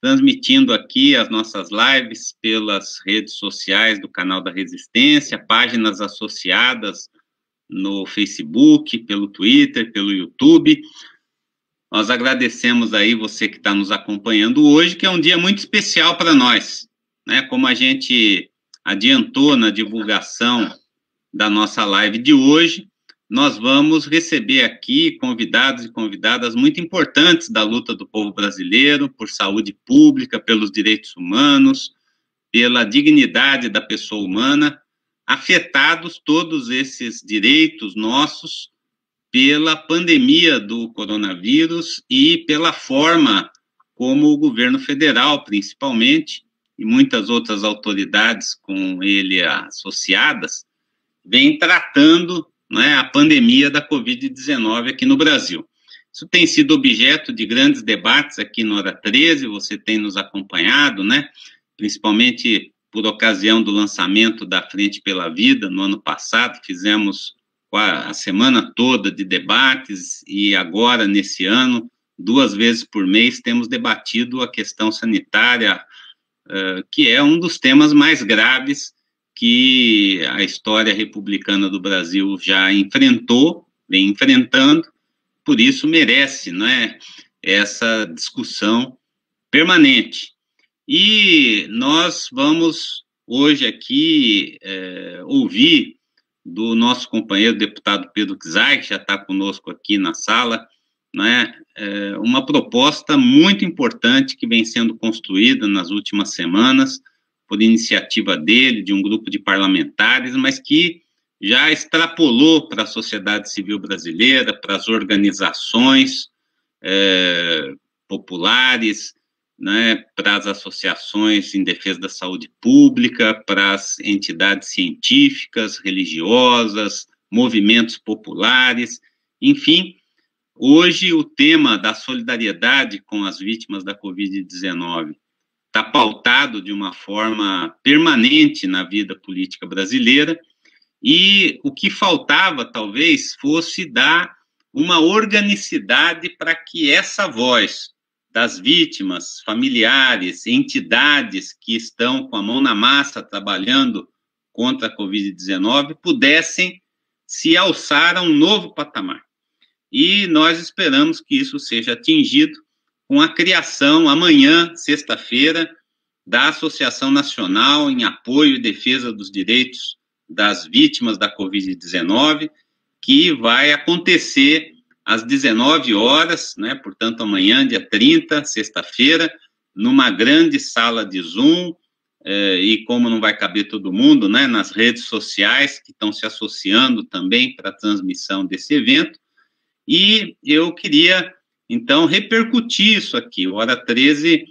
transmitindo aqui as nossas lives pelas redes sociais do canal da Resistência, páginas associadas no Facebook, pelo Twitter, pelo YouTube. Nós agradecemos aí você que está nos acompanhando hoje, que é um dia muito especial para nós, né? Como a gente adiantou na divulgação da nossa live de hoje, nós vamos receber aqui convidados e convidadas muito importantes da luta do povo brasileiro por saúde pública, pelos direitos humanos, pela dignidade da pessoa humana, afetados todos esses direitos nossos pela pandemia do coronavírus e pela forma como o governo federal, principalmente, e muitas outras autoridades com ele associadas, vem tratando, né, a pandemia da Covid-19 aqui no Brasil. Isso tem sido objeto de grandes debates aqui no Hora 13, você tem nos acompanhado, né, principalmente por ocasião do lançamento da Frente pela Vida, no ano passado, fizemos a semana toda de debates, e agora, nesse ano, 2 vezes por mês, temos debatido a questão sanitária, que é um dos temas mais graves que a história republicana do Brasil já enfrentou, vem enfrentando, por isso merece, né, essa discussão permanente. E nós vamos hoje aqui ouvir do nosso companheiro deputado Pedro Czar, que já está conosco aqui na sala, né, uma proposta muito importante que vem sendo construída nas últimas semanas, por iniciativa dele, de um grupo de parlamentares, mas que já extrapolou para a sociedade civil brasileira, para as organizações populares, né, para as associações em defesa da saúde pública, para as entidades científicas, religiosas, movimentos populares, enfim. Hoje, o tema da solidariedade com as vítimas da Covid-19 está pautado de uma forma permanente na vida política brasileira, e o que faltava, talvez, fosse dar uma organicidade para que essa voz das vítimas, familiares, entidades que estão com a mão na massa trabalhando contra a Covid-19 pudessem se alçar a um novo patamar. E nós esperamos que isso seja atingido com a criação, amanhã, sexta-feira, da Associação Nacional em Apoio e Defesa dos Direitos das Vítimas da Covid-19, que vai acontecer às 19 horas, né, portanto, amanhã, dia 30, sexta-feira, numa grande sala de Zoom, e como não vai caber todo mundo, né, nas redes sociais, que estão se associando também para a transmissão desse evento, e eu queria, então, repercutir isso aqui. O Hora 13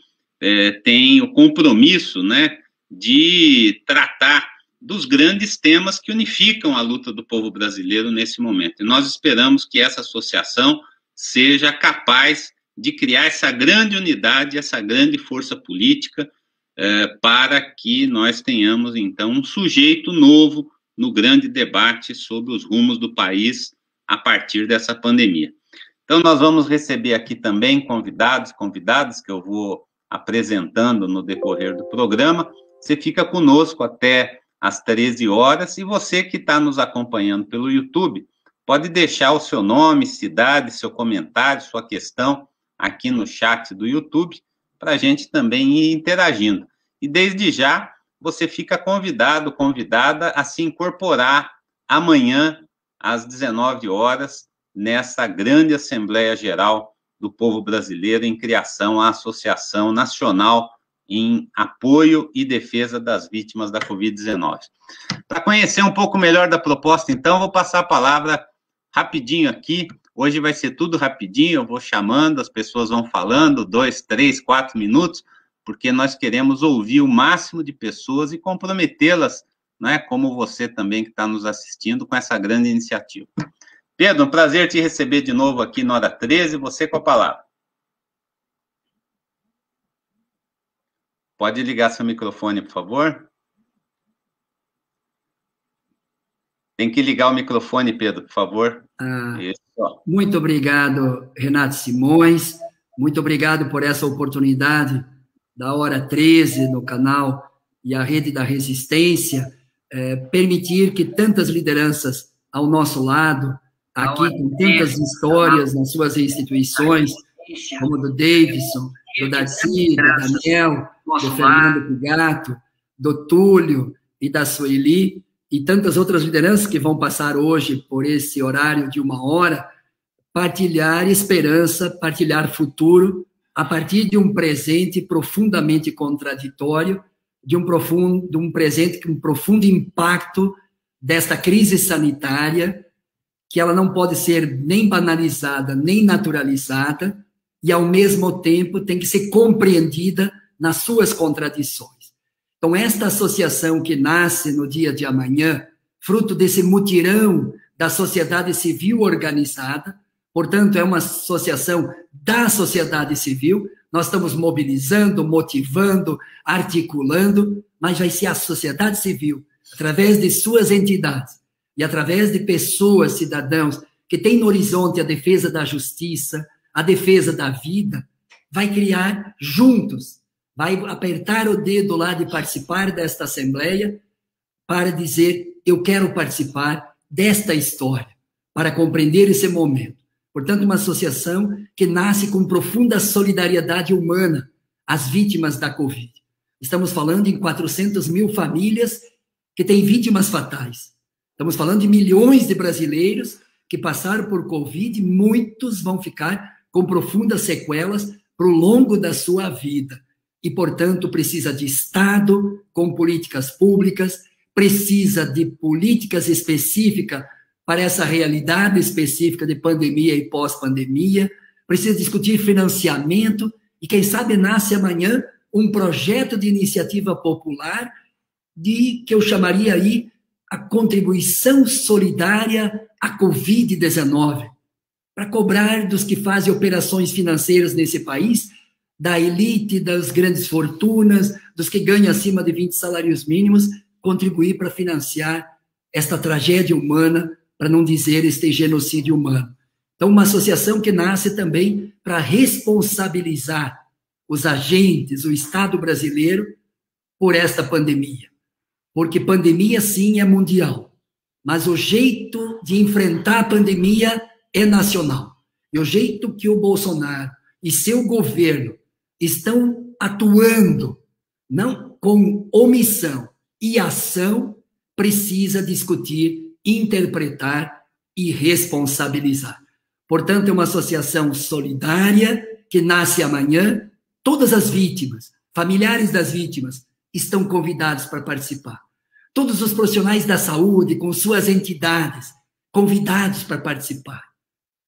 tem o compromisso, né, de tratar dos grandes temas que unificam a luta do povo brasileiro nesse momento. E nós esperamos que essa associação seja capaz de criar essa grande unidade, essa grande força política, para que nós tenhamos, então, um sujeito novo no grande debate sobre os rumos do país a partir dessa pandemia. Então, nós vamos receber aqui também convidadas, que eu vou apresentando no decorrer do programa. Você fica conosco até às 13 horas, e você que está nos acompanhando pelo YouTube, pode deixar o seu nome, cidade, seu comentário, sua questão aqui no chat do YouTube, para a gente também ir interagindo. E desde já, você fica convidado, convidada a se incorporar amanhã, às 19 horas, nessa grande Assembleia Geral do Povo Brasileiro em criação à Associação Nacional em Apoio e Defesa das Vítimas da Covid-19. Para conhecer um pouco melhor da proposta, então, vou passar a palavra rapidinho aqui. Hoje vai ser tudo rapidinho, eu vou chamando, as pessoas vão falando, 2, 3, 4 minutos, porque nós queremos ouvir o máximo de pessoas e comprometê-las, né, como você também que está nos assistindo, com essa grande iniciativa. Pedro, um prazer te receber de novo aqui na Hora 13, você com a palavra. Pode ligar seu microfone, por favor? Tem que ligar o microfone, Pedro, por favor. Isso. Muito obrigado, Renato Simões. Muito obrigado por essa oportunidade da Hora 13 no canal e a Rede da Resistência, permitir que tantas lideranças ao nosso lado, aqui com tantas histórias nas suas instituições, como do Davidson, do Darcy, do Daniel, do Fernando Pigato, do Túlio e da Sueli, e tantas outras lideranças que vão passar hoje por esse horário de 1 hora, partilhar esperança, partilhar futuro, a partir de um presente profundamente contraditório, de um presente com um profundo impacto desta crise sanitária, que ela não pode ser nem banalizada, nem naturalizada, e, ao mesmo tempo, tem que ser compreendida nas suas contradições. Então, esta associação que nasce no dia de amanhã, fruto desse mutirão da sociedade civil organizada, portanto, é uma associação da sociedade civil, nós estamos mobilizando, motivando, articulando, mas vai ser a sociedade civil, através de suas entidades e através de pessoas, cidadãos, que têm no horizonte a defesa da justiça, a defesa da vida, vai criar juntos, vai apertar o dedo lá de participar desta assembleia para dizer, eu quero participar desta história, para compreender esse momento. Portanto, uma associação que nasce com profunda solidariedade humana às vítimas da Covid. Estamos falando em 400 mil famílias que têm vítimas fatais. Estamos falando de milhões de brasileiros que passaram por Covid, muitos vão ficar com profundas sequelas para o longo da sua vida. E, portanto, precisa de Estado com políticas públicas, precisa de políticas específicas para essa realidade específica de pandemia e pós-pandemia, precisa discutir financiamento e, quem sabe, nasce amanhã um projeto de iniciativa popular que eu chamaria aí a contribuição solidária à Covid-19, para cobrar dos que fazem operações financeiras nesse país, da elite, das grandes fortunas, dos que ganham acima de 20 salários mínimos, contribuir para financiar esta tragédia humana, para não dizer este genocídio humano. Então, uma associação que nasce também para responsabilizar os agentes, o Estado brasileiro, por esta pandemia. Porque pandemia, sim, é mundial, mas o jeito de enfrentar a pandemia é nacional. E o jeito que o Bolsonaro e seu governo estão atuando, não com omissão e ação, precisa discutir, interpretar e responsabilizar. Portanto, é uma associação solidária que nasce amanhã. Todas as vítimas, familiares das vítimas, estão convidados para participar. Todos os profissionais da saúde, com suas entidades, convidados para participar.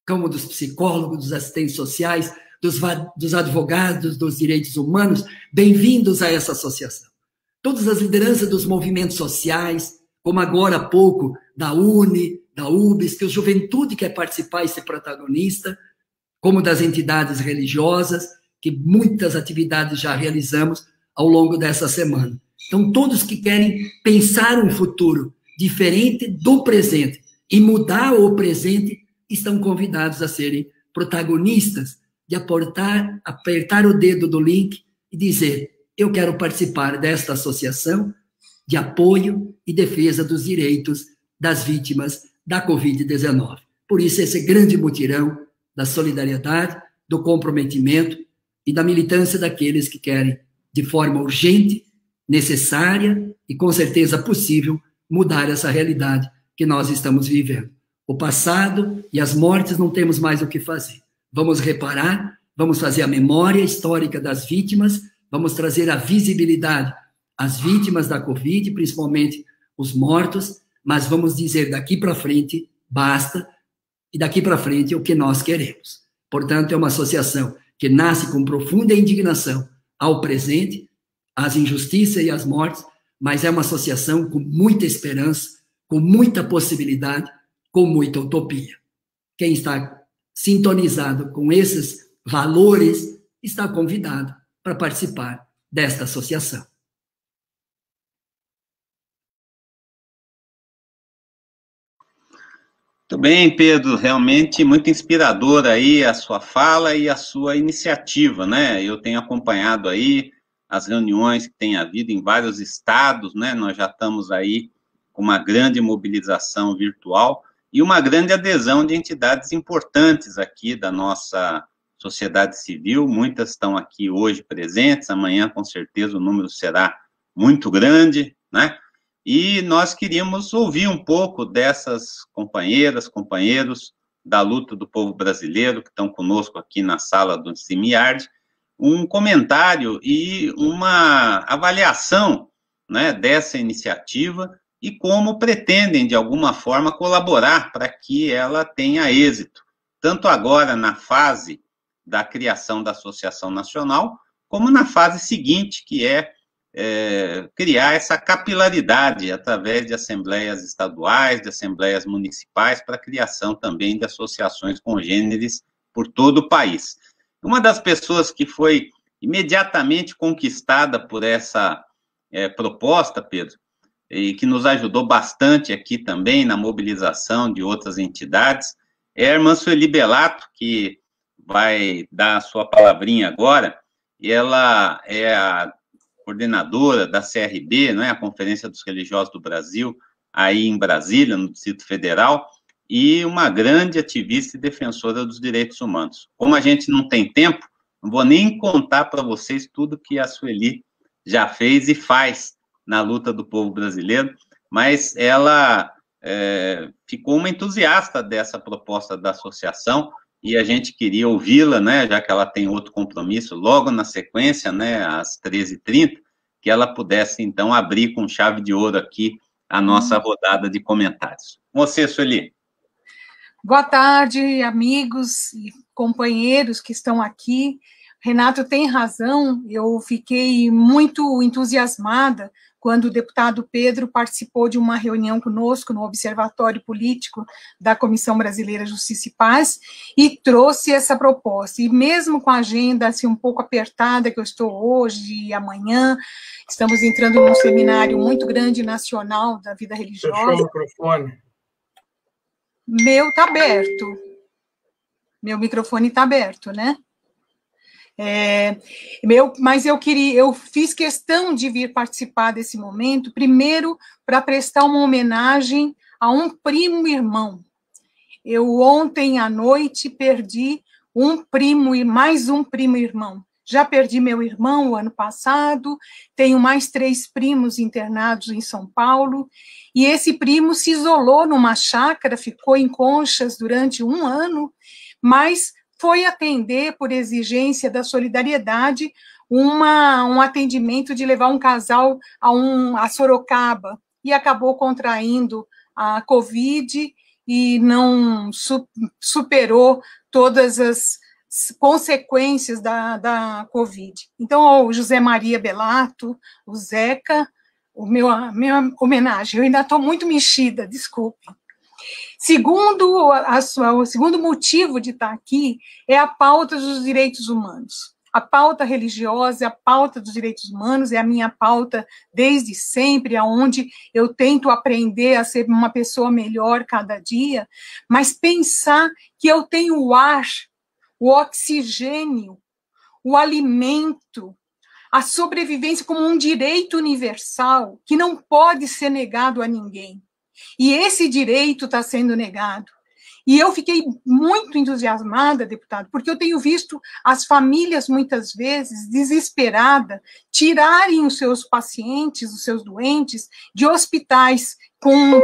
Como dos psicólogos, dos assistentes sociais, dos advogados dos direitos humanos, bem-vindos a essa associação. Todas as lideranças dos movimentos sociais, como agora há pouco, da UNE, da UBS, que a juventude quer participar e ser protagonista, como das entidades religiosas, que muitas atividades já realizamos ao longo dessa semana. Então, todos que querem pensar um futuro diferente do presente e mudar o presente, estão convidados a serem protagonistas, de apertar o dedo do link e dizer, eu quero participar desta associação de apoio e defesa dos direitos das vítimas da Covid-19. Por isso, esse grande mutirão da solidariedade, do comprometimento e da militância daqueles que querem, de forma urgente, necessária e, com certeza, possível, mudar essa realidade que nós estamos vivendo. O passado e as mortes não temos mais o que fazer. Vamos reparar, vamos fazer a memória histórica das vítimas, vamos trazer a visibilidade às vítimas da Covid, principalmente os mortos, mas vamos dizer daqui para frente, basta, e daqui para frente é o que nós queremos. Portanto, é uma associação que nasce com profunda indignação ao presente, às injustiças e às mortes, mas é uma associação com muita esperança, com muita possibilidade, com muita utopia. Quem está sintonizado com esses valores está convidado para participar desta associação. Muito bem, Pedro, realmente muito inspiradora aí a sua fala e a sua iniciativa, né? Eu tenho acompanhado aí as reuniões que tem havido em vários estados, né? Nós já estamos aí com uma grande mobilização virtual e uma grande adesão de entidades importantes aqui da nossa sociedade civil. Muitas estão aqui hoje presentes, amanhã, com certeza, o número será muito grande, né? E nós queríamos ouvir um pouco dessas companheiras, companheiros da luta do povo brasileiro que estão conosco aqui na sala do StreamYard, um comentário e uma avaliação, né, dessa iniciativa e como pretendem, de alguma forma, colaborar para que ela tenha êxito, tanto agora na fase da criação da Associação Nacional, como na fase seguinte, que é criar essa capilaridade através de assembleias estaduais, de assembleias municipais, para a criação também de associações congêneres por todo o país. Uma das pessoas que foi imediatamente conquistada por essa proposta, Pedro, e que nos ajudou bastante aqui também na mobilização de outras entidades, é a irmã Sueli Bellato, que vai dar a sua palavrinha agora, e ela é a coordenadora da CRB, não é, a Conferência dos Religiosos do Brasil, aí em Brasília, no Distrito Federal, e uma grande ativista e defensora dos direitos humanos. Como a gente não tem tempo, não vou nem contar para vocês tudo que a Sueli já fez e faz na luta do povo brasileiro, mas ela ficou uma entusiasta dessa proposta da associação, e a gente queria ouvi-la, né, já que ela tem outro compromisso, logo na sequência, né, às 13h30, que ela pudesse, então, abrir com chave de ouro aqui a nossa rodada de comentários. Você, Sueli. Boa tarde, amigos e companheiros que estão aqui. Renato tem razão, eu fiquei muito entusiasmada quando o deputado Pedro participou de uma reunião conosco no Observatório Político da Comissão Brasileira Justiça e Paz e trouxe essa proposta. E mesmo com a agenda assim, um pouco apertada que eu estou hoje e amanhã, estamos entrando num seminário muito grande nacional da vida religiosa. Fechou o microfone. Meu está aberto. Meu microfone está aberto, né? Mas eu fiz questão de vir participar desse momento, primeiro para prestar uma homenagem a um primo irmão. Eu ontem à noite perdi mais um primo irmão. Já perdi meu irmão o ano passado, tenho mais 3 primos internados em São Paulo, e esse primo se isolou numa chácara, ficou em Conchas durante 1 ano, mas foi atender, por exigência da solidariedade, um atendimento de levar um casal a Sorocaba, e acabou contraindo a Covid e não superou todas as consequências da Covid. Então, o José Maria Bellato, o Zeca, a minha homenagem, eu ainda estou muito mexida, desculpe. O segundo motivo de estar aqui é a pauta dos direitos humanos. A pauta religiosa, a pauta dos direitos humanos é a minha pauta desde sempre, aonde eu tento aprender a ser uma pessoa melhor cada dia, mas pensar que eu tenho o ar, o oxigênio, o alimento, a sobrevivência como um direito universal que não pode ser negado a ninguém. E esse direito está sendo negado. E eu fiquei muito entusiasmada, deputado, porque eu tenho visto as famílias, muitas vezes, desesperadas, tirarem os seus pacientes, os seus doentes, de hospitais com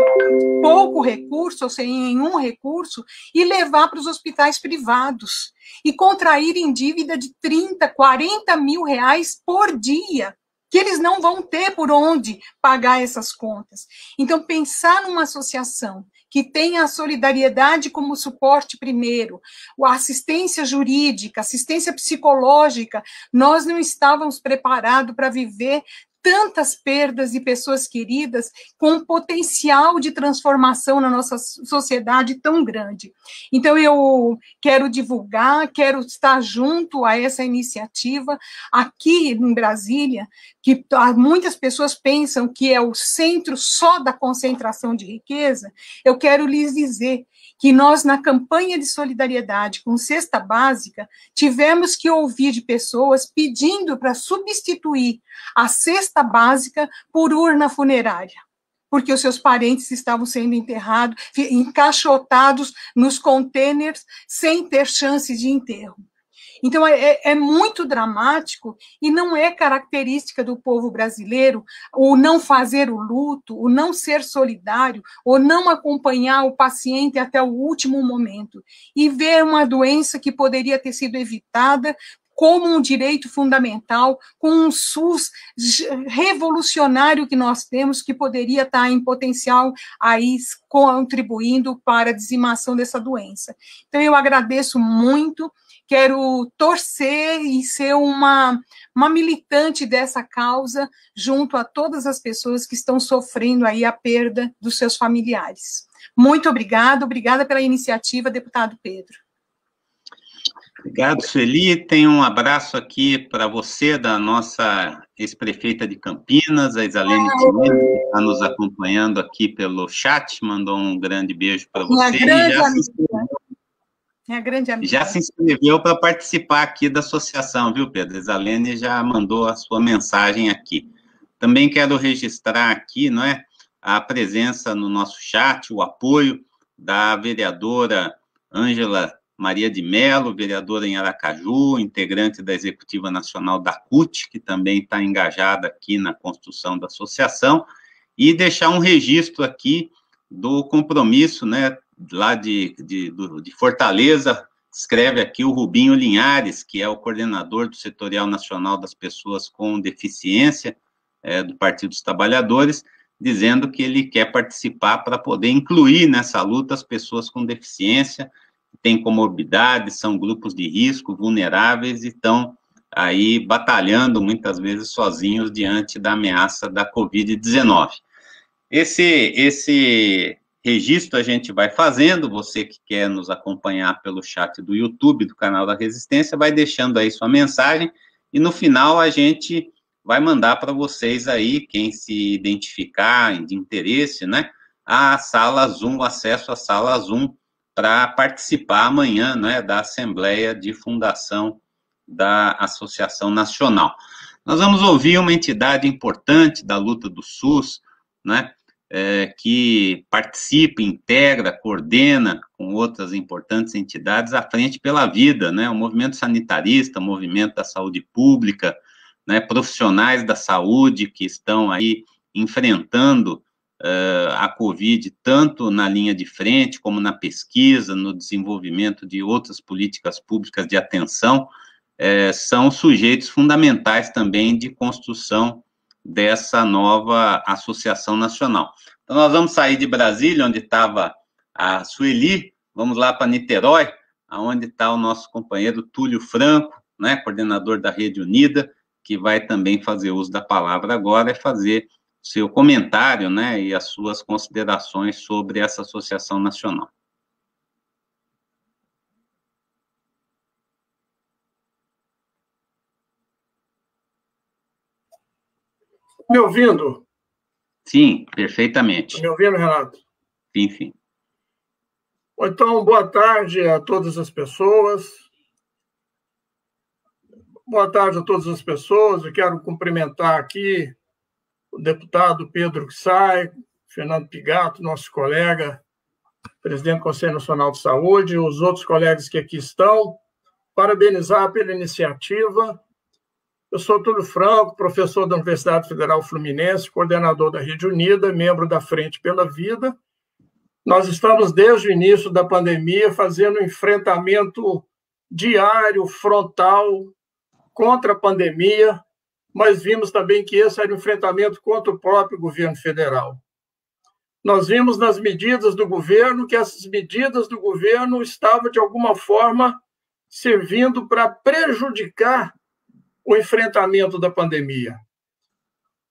pouco recurso, ou sem nenhum recurso, e levar para os hospitais privados, e contraírem dívida de 30, 40 mil reais por dia, que eles não vão ter por onde pagar essas contas. Então, pensar numa associação que tenha a solidariedade como suporte primeiro, a assistência jurídica, assistência psicológica, nós não estávamos preparados para viver tantas perdas de pessoas queridas com um potencial de transformação na nossa sociedade tão grande. Então, eu quero divulgar, quero estar junto a essa iniciativa aqui em Brasília, que muitas pessoas pensam que é o centro só da concentração de riqueza. Eu quero lhes dizer que nós, na campanha de solidariedade com cesta básica, tivemos que ouvir de pessoas pedindo para substituir a cesta básica por urna funerária, porque os seus parentes estavam sendo enterrados, encaixotados nos contêineres, sem ter chance de enterro. Então, é muito dramático e não é característica do povo brasileiro o não fazer o luto, o não ser solidário, ou não acompanhar o paciente até o último momento e ver uma doença que poderia ter sido evitada como um direito fundamental, com um SUS revolucionário que nós temos, que poderia estar em potencial aí contribuindo para a dizimação dessa doença. Então, eu agradeço muito, quero torcer e ser uma militante dessa causa, junto a todas as pessoas que estão sofrendo aí a perda dos seus familiares. Muito obrigada pela iniciativa, deputado Pedro. Obrigado, Sueli. Tem um abraço aqui para você, da nossa ex-prefeita de Campinas, a Isalene Tinido, que está nos acompanhando aqui pelo chat, mandou um grande beijo para você. Já se inscreveu para participar aqui da associação, viu, Pedro? A Isalene já mandou a sua mensagem aqui. Também quero registrar aqui, não é, a presença no nosso chat, o apoio da vereadora Ângela Maria de Mello, vereadora em Aracaju, integrante da Executiva Nacional da CUT, que também está engajada aqui na construção da associação, e deixar um registro aqui do compromisso, né, lá de Fortaleza, escreve aqui o Rubinho Linhares, que é o coordenador do Setorial Nacional das Pessoas com Deficiência, do Partido dos Trabalhadores, dizendo que ele quer participar para poder incluir nessa luta as pessoas com deficiência, têm comorbidades, são grupos de risco, vulneráveis, e estão aí batalhando muitas vezes sozinhos diante da ameaça da Covid-19. Esse registro a gente vai fazendo, você que quer nos acompanhar pelo chat do YouTube, do canal da Resistência, vai deixando aí sua mensagem, e no final a gente vai mandar para vocês aí, quem se identificar de interesse, né, a sala Zoom, acesso à sala Zoom, para participar amanhã, né, da Assembleia de Fundação da Associação Nacional. Nós vamos ouvir uma entidade importante da luta do SUS, né, que participa, integra, coordena com outras importantes entidades a Frente pela Vida, né, o movimento sanitarista, o movimento da saúde pública, né, profissionais da saúde que estão aí enfrentando a Covid, tanto na linha de frente, como na pesquisa, no desenvolvimento de outras políticas públicas de atenção, são sujeitos fundamentais também de construção dessa nova associação nacional. Então, nós vamos sair de Brasília, onde estava a Sueli, vamos lá para Niterói, onde está o nosso companheiro Túlio Franco, né, coordenador da Rede Unida, que vai também fazer uso da palavra agora, e fazer seu comentário, né, e as suas considerações sobre essa associação nacional. Me ouvindo? Sim, perfeitamente. Me ouvindo, Renato? Sim, sim. Então, boa tarde a todas as pessoas. Boa tarde a todas as pessoas. Eu quero cumprimentar aqui o deputado Pedro Xay, Fernando Pigato, nosso colega, presidente do Conselho Nacional de Saúde, os outros colegas que aqui estão, parabenizar pela iniciativa. Eu sou Túlio Franco, professor da Universidade Federal Fluminense, coordenador da Rede Unida, membro da Frente pela Vida. Nós estamos, desde o início da pandemia, fazendo um enfrentamento diário, frontal, contra a pandemia, mas vimos também que esse era um enfrentamento contra o próprio governo federal. Nós vimos nas medidas do governo que essas medidas do governo estavam, de alguma forma, servindo para prejudicar o enfrentamento da pandemia.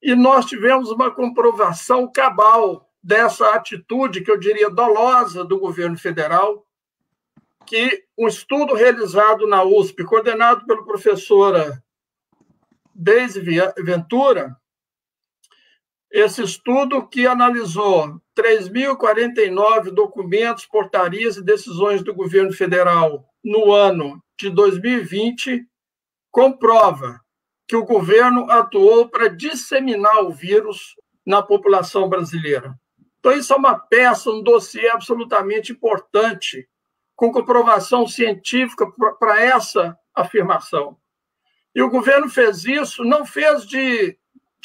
E nós tivemos uma comprovação cabal dessa atitude, que eu diria dolosa, do governo federal, que um estudo realizado na USP, coordenado pela professora Deise Ventura, esse estudo que analisou 3.049 documentos, portarias e decisões do governo federal no ano de 2020, comprova que o governo atuou para disseminar o vírus na população brasileira. Então, isso é uma peça, um dossiê absolutamente importante, com comprovação científica para essa afirmação. E o governo fez isso, não fez de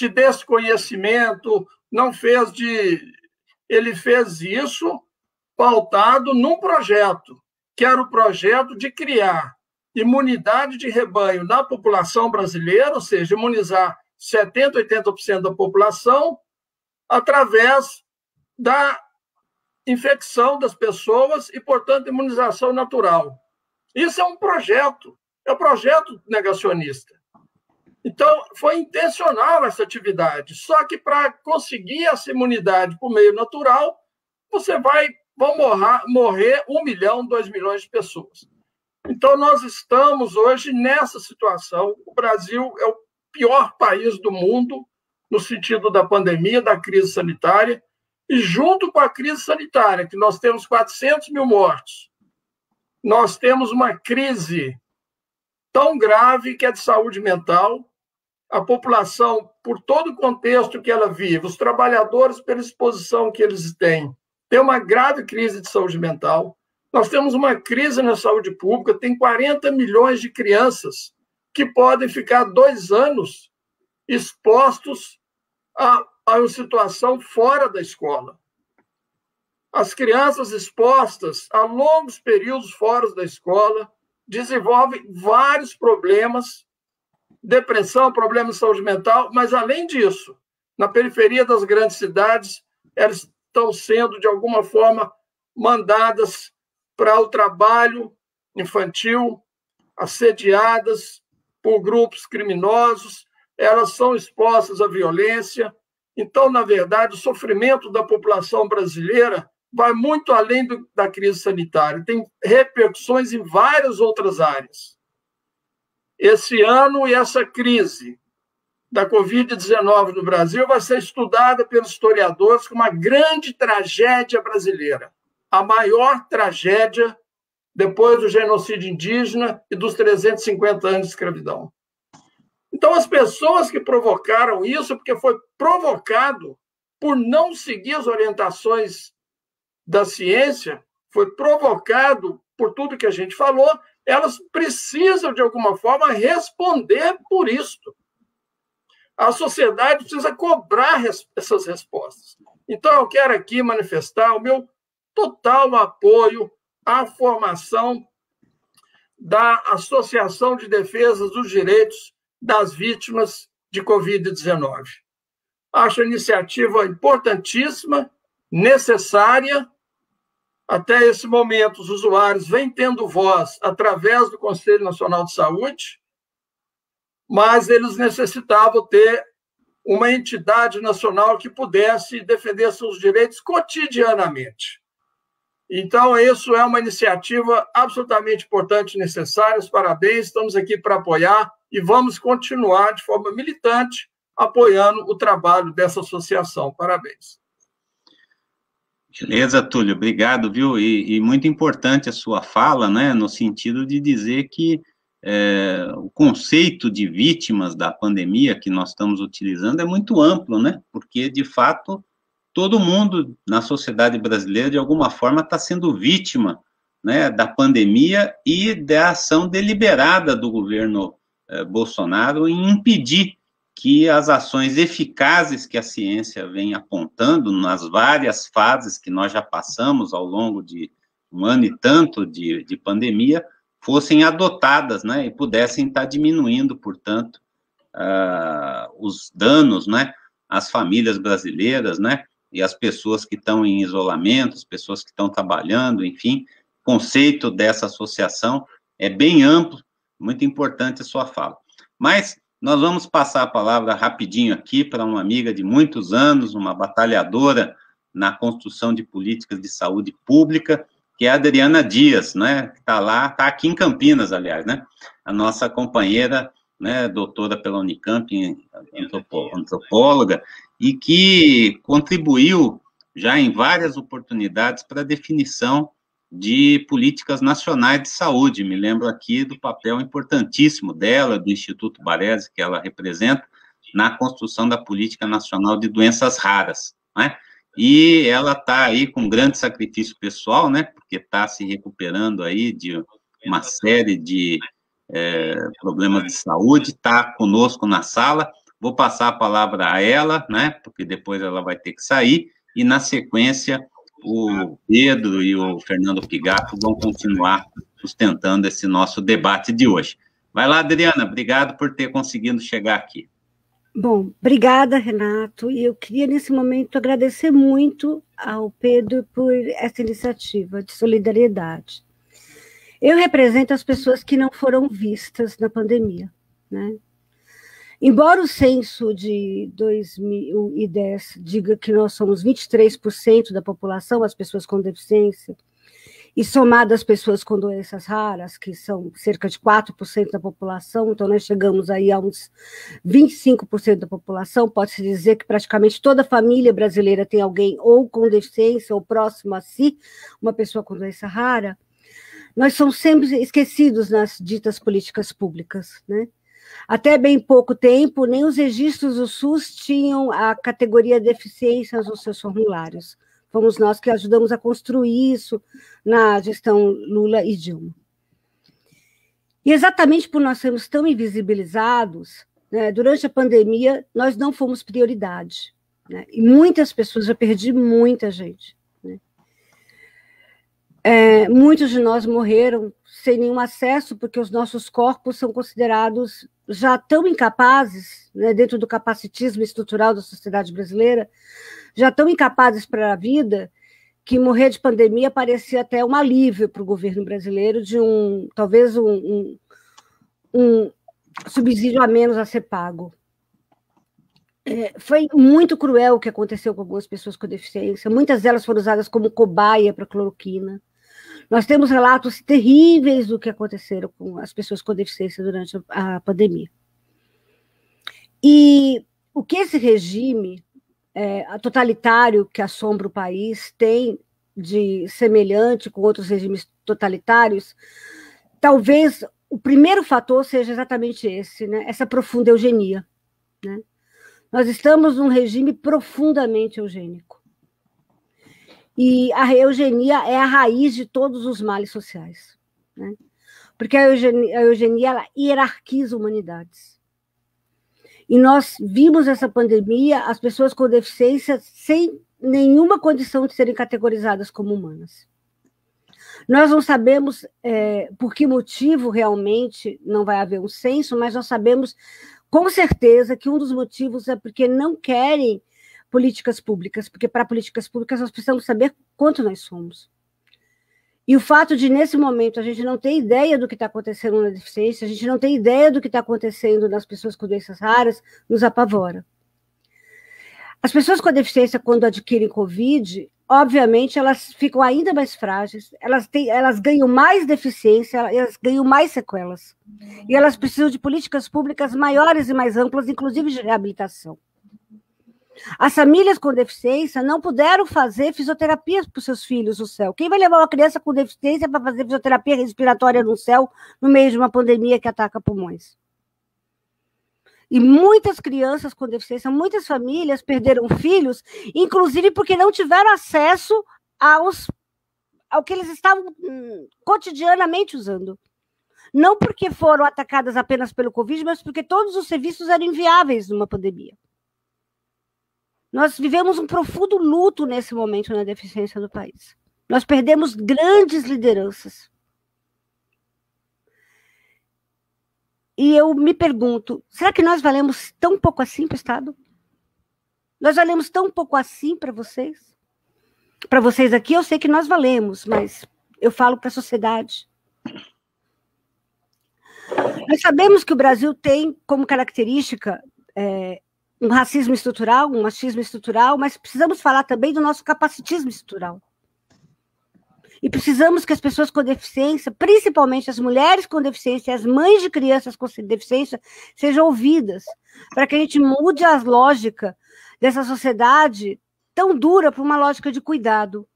desconhecimento, não fez de... Ele fez isso pautado num projeto, que era o projeto de criar imunidade de rebanho na população brasileira, ou seja, imunizar 70%, 80% da população através da infecção das pessoas e, portanto, imunização natural. Isso é um projeto negacionista. Então, foi intencional essa atividade, só que para conseguir essa imunidade por meio natural, vão morrer 1 milhão, 2 milhões de pessoas. Então, nós estamos hoje nessa situação. O Brasil é o pior país do mundo no sentido da pandemia, da crise sanitária, e junto com a crise sanitária, que nós temos 400 mil mortos, nós temos uma crise tão grave que é de saúde mental. A população, por todo o contexto que ela vive, os trabalhadores, pela exposição que eles têm, tem uma grave crise de saúde mental. Nós temos uma crise na saúde pública, tem 40 milhões de crianças que podem ficar 2 anos expostos a uma situação fora da escola. As crianças expostas a longos períodos fora da escola desenvolvem vários problemas, depressão, problemas de saúde mental, mas, além disso, na periferia das grandes cidades, elas estão sendo, de alguma forma, mandadas para o trabalho infantil, assediadas por grupos criminosos, elas são expostas à violência. Então, na verdade, o sofrimento da população brasileira vai muito além da crise sanitária, tem repercussões em várias outras áreas. Esse ano, e essa crise da Covid-19 no Brasil vai ser estudada pelos historiadores como uma grande tragédia brasileira, a maior tragédia depois do genocídio indígena e dos 350 anos de escravidão. Então, as pessoas que provocaram isso, porque foi provocado por não seguir as orientações da ciência, foi provocado por tudo que a gente falou, elas precisam, de alguma forma, responder por isso. A sociedade precisa cobrar essas respostas. Então, eu quero aqui manifestar o meu total apoio à formação da Associação de Defesa dos Direitos das Vítimas de Covid-19. Acho a iniciativa importantíssima, necessária. Até esse momento, os usuários vêm tendo voz através do Conselho Nacional de Saúde, mas eles necessitavam ter uma entidade nacional que pudesse defender seus direitos cotidianamente. Então, isso é uma iniciativa absolutamente importante e necessária. Parabéns, estamos aqui para apoiar e vamos continuar de forma militante apoiando o trabalho dessa associação. Parabéns. Beleza, Túlio, obrigado, viu? E muito importante a sua fala, né, no sentido de dizer que o conceito de vítimas da pandemia que nós estamos utilizando é muito amplo, né? Porque, de fato, todo mundo na sociedade brasileira, de alguma forma, está sendo vítima, né, da pandemia e da ação deliberada do governo Bolsonaro em impedir que as ações eficazes que a ciência vem apontando nas várias fases que nós já passamos ao longo de 1 ano e tanto de pandemia fossem adotadas, né, e pudessem estar diminuindo, portanto, os danos, né, às famílias brasileiras, né, e as pessoas que estão em isolamento, as pessoas que estão trabalhando, enfim, o conceito dessa associação é bem amplo, muito importante a sua fala. Mas nós vamos passar a palavra rapidinho aqui para uma amiga de muitos anos, uma batalhadora na construção de políticas de saúde pública, que é a Adriana Dias, né, que está lá, está aqui em Campinas, aliás, né, a nossa companheira, né, doutora pela Unicamp, antropóloga, e que contribuiu já em várias oportunidades para a definição de políticas nacionais de saúde. Me lembro aqui do papel importantíssimo dela, do Instituto Baresi, que ela representa, na construção da Política Nacional de Doenças Raras, né? E ela está aí com grande sacrifício pessoal, né? Porque está se recuperando aí de uma série de problemas de saúde, está conosco na sala. Vou passar a palavra a ela, né? Porque depois ela vai ter que sair, e na sequência o Pedro e o Fernando Pigato vão continuar sustentando esse nosso debate de hoje. Vai lá, Adriana, obrigado por ter conseguido chegar aqui. Bom, obrigada, Renato, e eu queria, nesse momento, agradecer muito ao Pedro por essa iniciativa de solidariedade. Eu represento as pessoas que não foram vistas na pandemia, né? Embora o censo de 2010 diga que nós somos 23% da população, as pessoas com deficiência, e somadas as pessoas com doenças raras, que são cerca de 4% da população, então nós chegamos aí a uns 25% da população, pode-se dizer que praticamente toda família brasileira tem alguém ou com deficiência, ou próximo a si, uma pessoa com doença rara. Nós somos sempre esquecidos nas ditas políticas públicas, né? Até bem pouco tempo, nem os registros do SUS tinham a categoria deficiências nos seus formulários. Fomos nós que ajudamos a construir isso na gestão Lula e Dilma. E exatamente por nós sermos tão invisibilizados, né, durante a pandemia, nós não fomos prioridade, né? E muitas pessoas, eu perdi muita gente, né? Muitos de nós morreram sem nenhum acesso, porque os nossos corpos são considerados já tão incapazes, né, dentro do capacitismo estrutural da sociedade brasileira, já tão incapazes para a vida, que morrer de pandemia parecia até um alívio para o governo brasileiro, de talvez um subsídio a menos a ser pago. Foi muito cruel o que aconteceu com algumas pessoas com deficiência, muitas delas foram usadas como cobaia para cloroquina. Nós temos relatos terríveis do que aconteceram com as pessoas com deficiência durante a pandemia. E o que esse regime totalitário que assombra o país tem de semelhante com outros regimes totalitários, talvez o primeiro fator seja exatamente esse, né? Essa profunda eugenia, né? Nós estamos num regime profundamente eugênico. E a eugenia é a raiz de todos os males sociais, né? Porque a eugenia ela hierarquiza humanidades. E nós vimos essa pandemia, as pessoas com deficiência sem nenhuma condição de serem categorizadas como humanas. Nós não sabemos por que motivo realmente não vai haver um censo, mas nós sabemos com certeza que um dos motivos é porque não querem políticas públicas, porque para políticas públicas nós precisamos saber quanto nós somos. E o fato de, nesse momento, a gente não ter ideia do que está acontecendo na deficiência, a gente não ter ideia do que está acontecendo nas pessoas com doenças raras, nos apavora. As pessoas com deficiência, quando adquirem Covid, obviamente, elas ficam ainda mais frágeis, elas ganham mais deficiência, elas ganham mais sequelas. E elas precisam de políticas públicas maiores e mais amplas, inclusive de reabilitação. As famílias com deficiência não puderam fazer fisioterapia para os seus filhos no céu. Quem vai levar uma criança com deficiência para fazer fisioterapia respiratória no céu no meio de uma pandemia que ataca pulmões? E muitas crianças com deficiência, muitas famílias perderam filhos, inclusive porque não tiveram acesso ao que eles estavam cotidianamente usando. Não porque foram atacadas apenas pelo Covid, mas porque todos os serviços eram inviáveis numa pandemia. Nós vivemos um profundo luto nesse momento na deficiência do país. Nós perdemos grandes lideranças. E eu me pergunto, será que nós valemos tão pouco assim para o Estado? Nós valemos tão pouco assim para vocês? Para vocês aqui eu sei que nós valemos, mas eu falo para a sociedade. Nós sabemos que o Brasil tem como característica um racismo estrutural, um machismo estrutural, mas precisamos falar também do nosso capacitismo estrutural. E precisamos que as pessoas com deficiência, principalmente as mulheres com deficiência e as mães de crianças com deficiência, sejam ouvidas, para que a gente mude a lógica dessa sociedade tão dura para uma lógica de cuidado.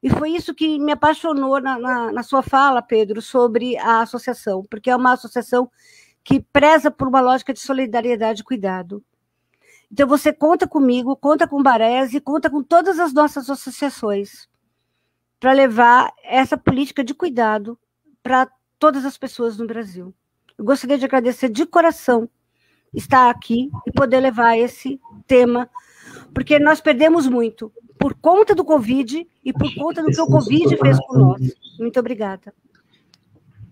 E foi isso que me apaixonou na sua fala, Pedro, sobre a associação, porque é uma associação que preza por uma lógica de solidariedade e cuidado. Então, você conta comigo, conta com o Baresi, conta com todas as nossas associações para levar essa política de cuidado para todas as pessoas no Brasil. Eu gostaria de agradecer de coração estar aqui e poder levar esse tema, porque nós perdemos muito por conta do Covid e por conta do que o Covid fez por nós. Muito obrigada.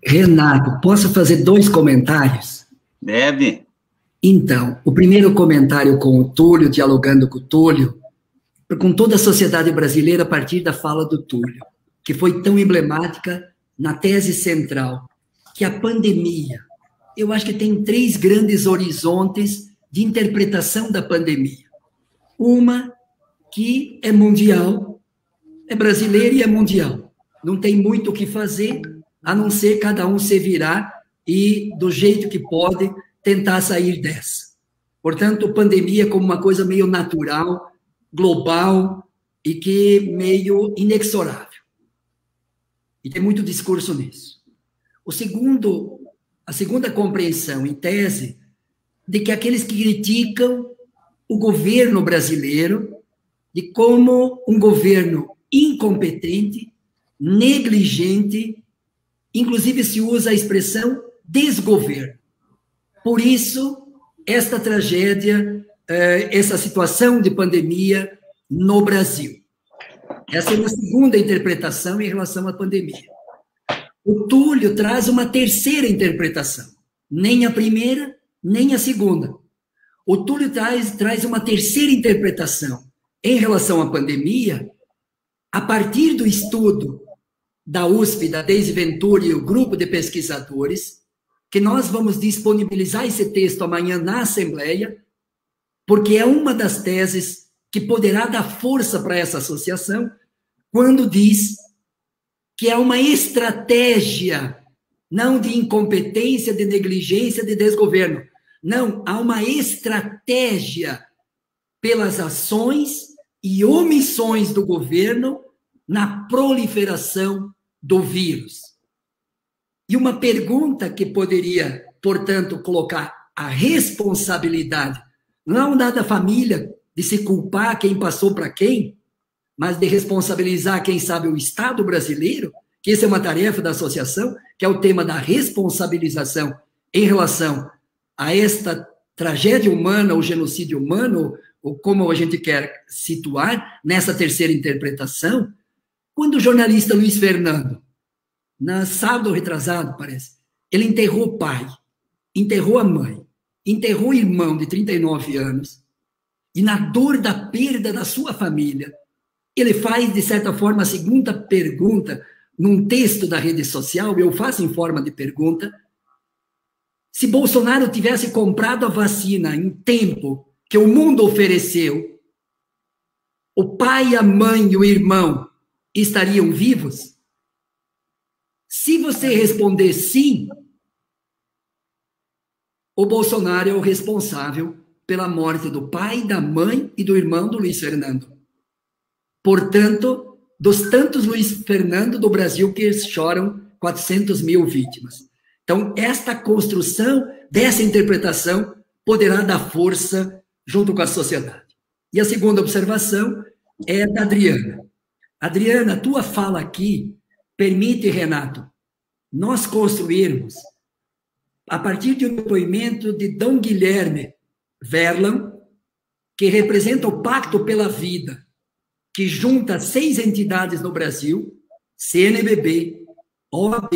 Renato, posso fazer 2 comentários? Deve. Então, o primeiro comentário com o Túlio, dialogando com o Túlio, com toda a sociedade brasileira a partir da fala do Túlio, que foi tão emblemática na tese central, que a pandemia, eu acho que tem 3 grandes horizontes de interpretação da pandemia. Uma que é mundial, é brasileira e é mundial. Não tem muito o que fazer, a não ser cada um se virar e, do jeito que pode, tentar sair dessa. Portanto, pandemia como uma coisa meio natural, global e que meio inexorável. E tem muito discurso nisso. A segunda compreensão, em tese, de que aqueles que criticam o governo brasileiro, de como um governo incompetente, negligente, inclusive se usa a expressão desgoverno. Por isso, esta tragédia, essa situação de pandemia no Brasil. Essa é uma segunda interpretação em relação à pandemia. O Túlio traz uma terceira interpretação, nem a primeira, nem a segunda. O Túlio traz uma terceira interpretação em relação à pandemia, a partir do estudo da USP, da Deise Venturi e o grupo de pesquisadores, que nós vamos disponibilizar esse texto amanhã na Assembleia, porque é uma das teses que poderá dar força para essa associação, quando diz que é uma estratégia, não de incompetência, de negligência, de desgoverno. Não, há uma estratégia pelas ações e omissões do governo na proliferação do vírus. E uma pergunta que poderia, portanto, colocar a responsabilidade, não da família, de se culpar quem passou para quem, mas de responsabilizar, quem sabe, o Estado brasileiro, que essa é uma tarefa da associação, que é o tema da responsabilização em relação a esta tragédia humana, ou genocídio humano, ou como a gente quer situar nessa terceira interpretação, quando o jornalista Luiz Fernando, na sábado retrasado, parece, ele enterrou o pai, enterrou a mãe, enterrou o irmão de 39 anos, e na dor da perda da sua família, ele faz, de certa forma, a segunda pergunta, num texto da rede social, eu faço em forma de pergunta, se Bolsonaro tivesse comprado a vacina em tempo que o mundo ofereceu, o pai, a mãe e o irmão estariam vivos? Se você responder sim, o Bolsonaro é o responsável pela morte do pai, da mãe e do irmão do Luiz Fernando. Portanto, dos tantos Luiz Fernando do Brasil que choram 400 mil vítimas. Então, esta construção dessa interpretação poderá dar força junto com a sociedade. E a segunda observação é da Adriana. Adriana, tua fala aqui permite, Renato, nós construirmos, a partir de um depoimento de Dom Guilherme Verlan, que representa o Pacto pela Vida, que junta 6 entidades no Brasil, CNBB, OAB,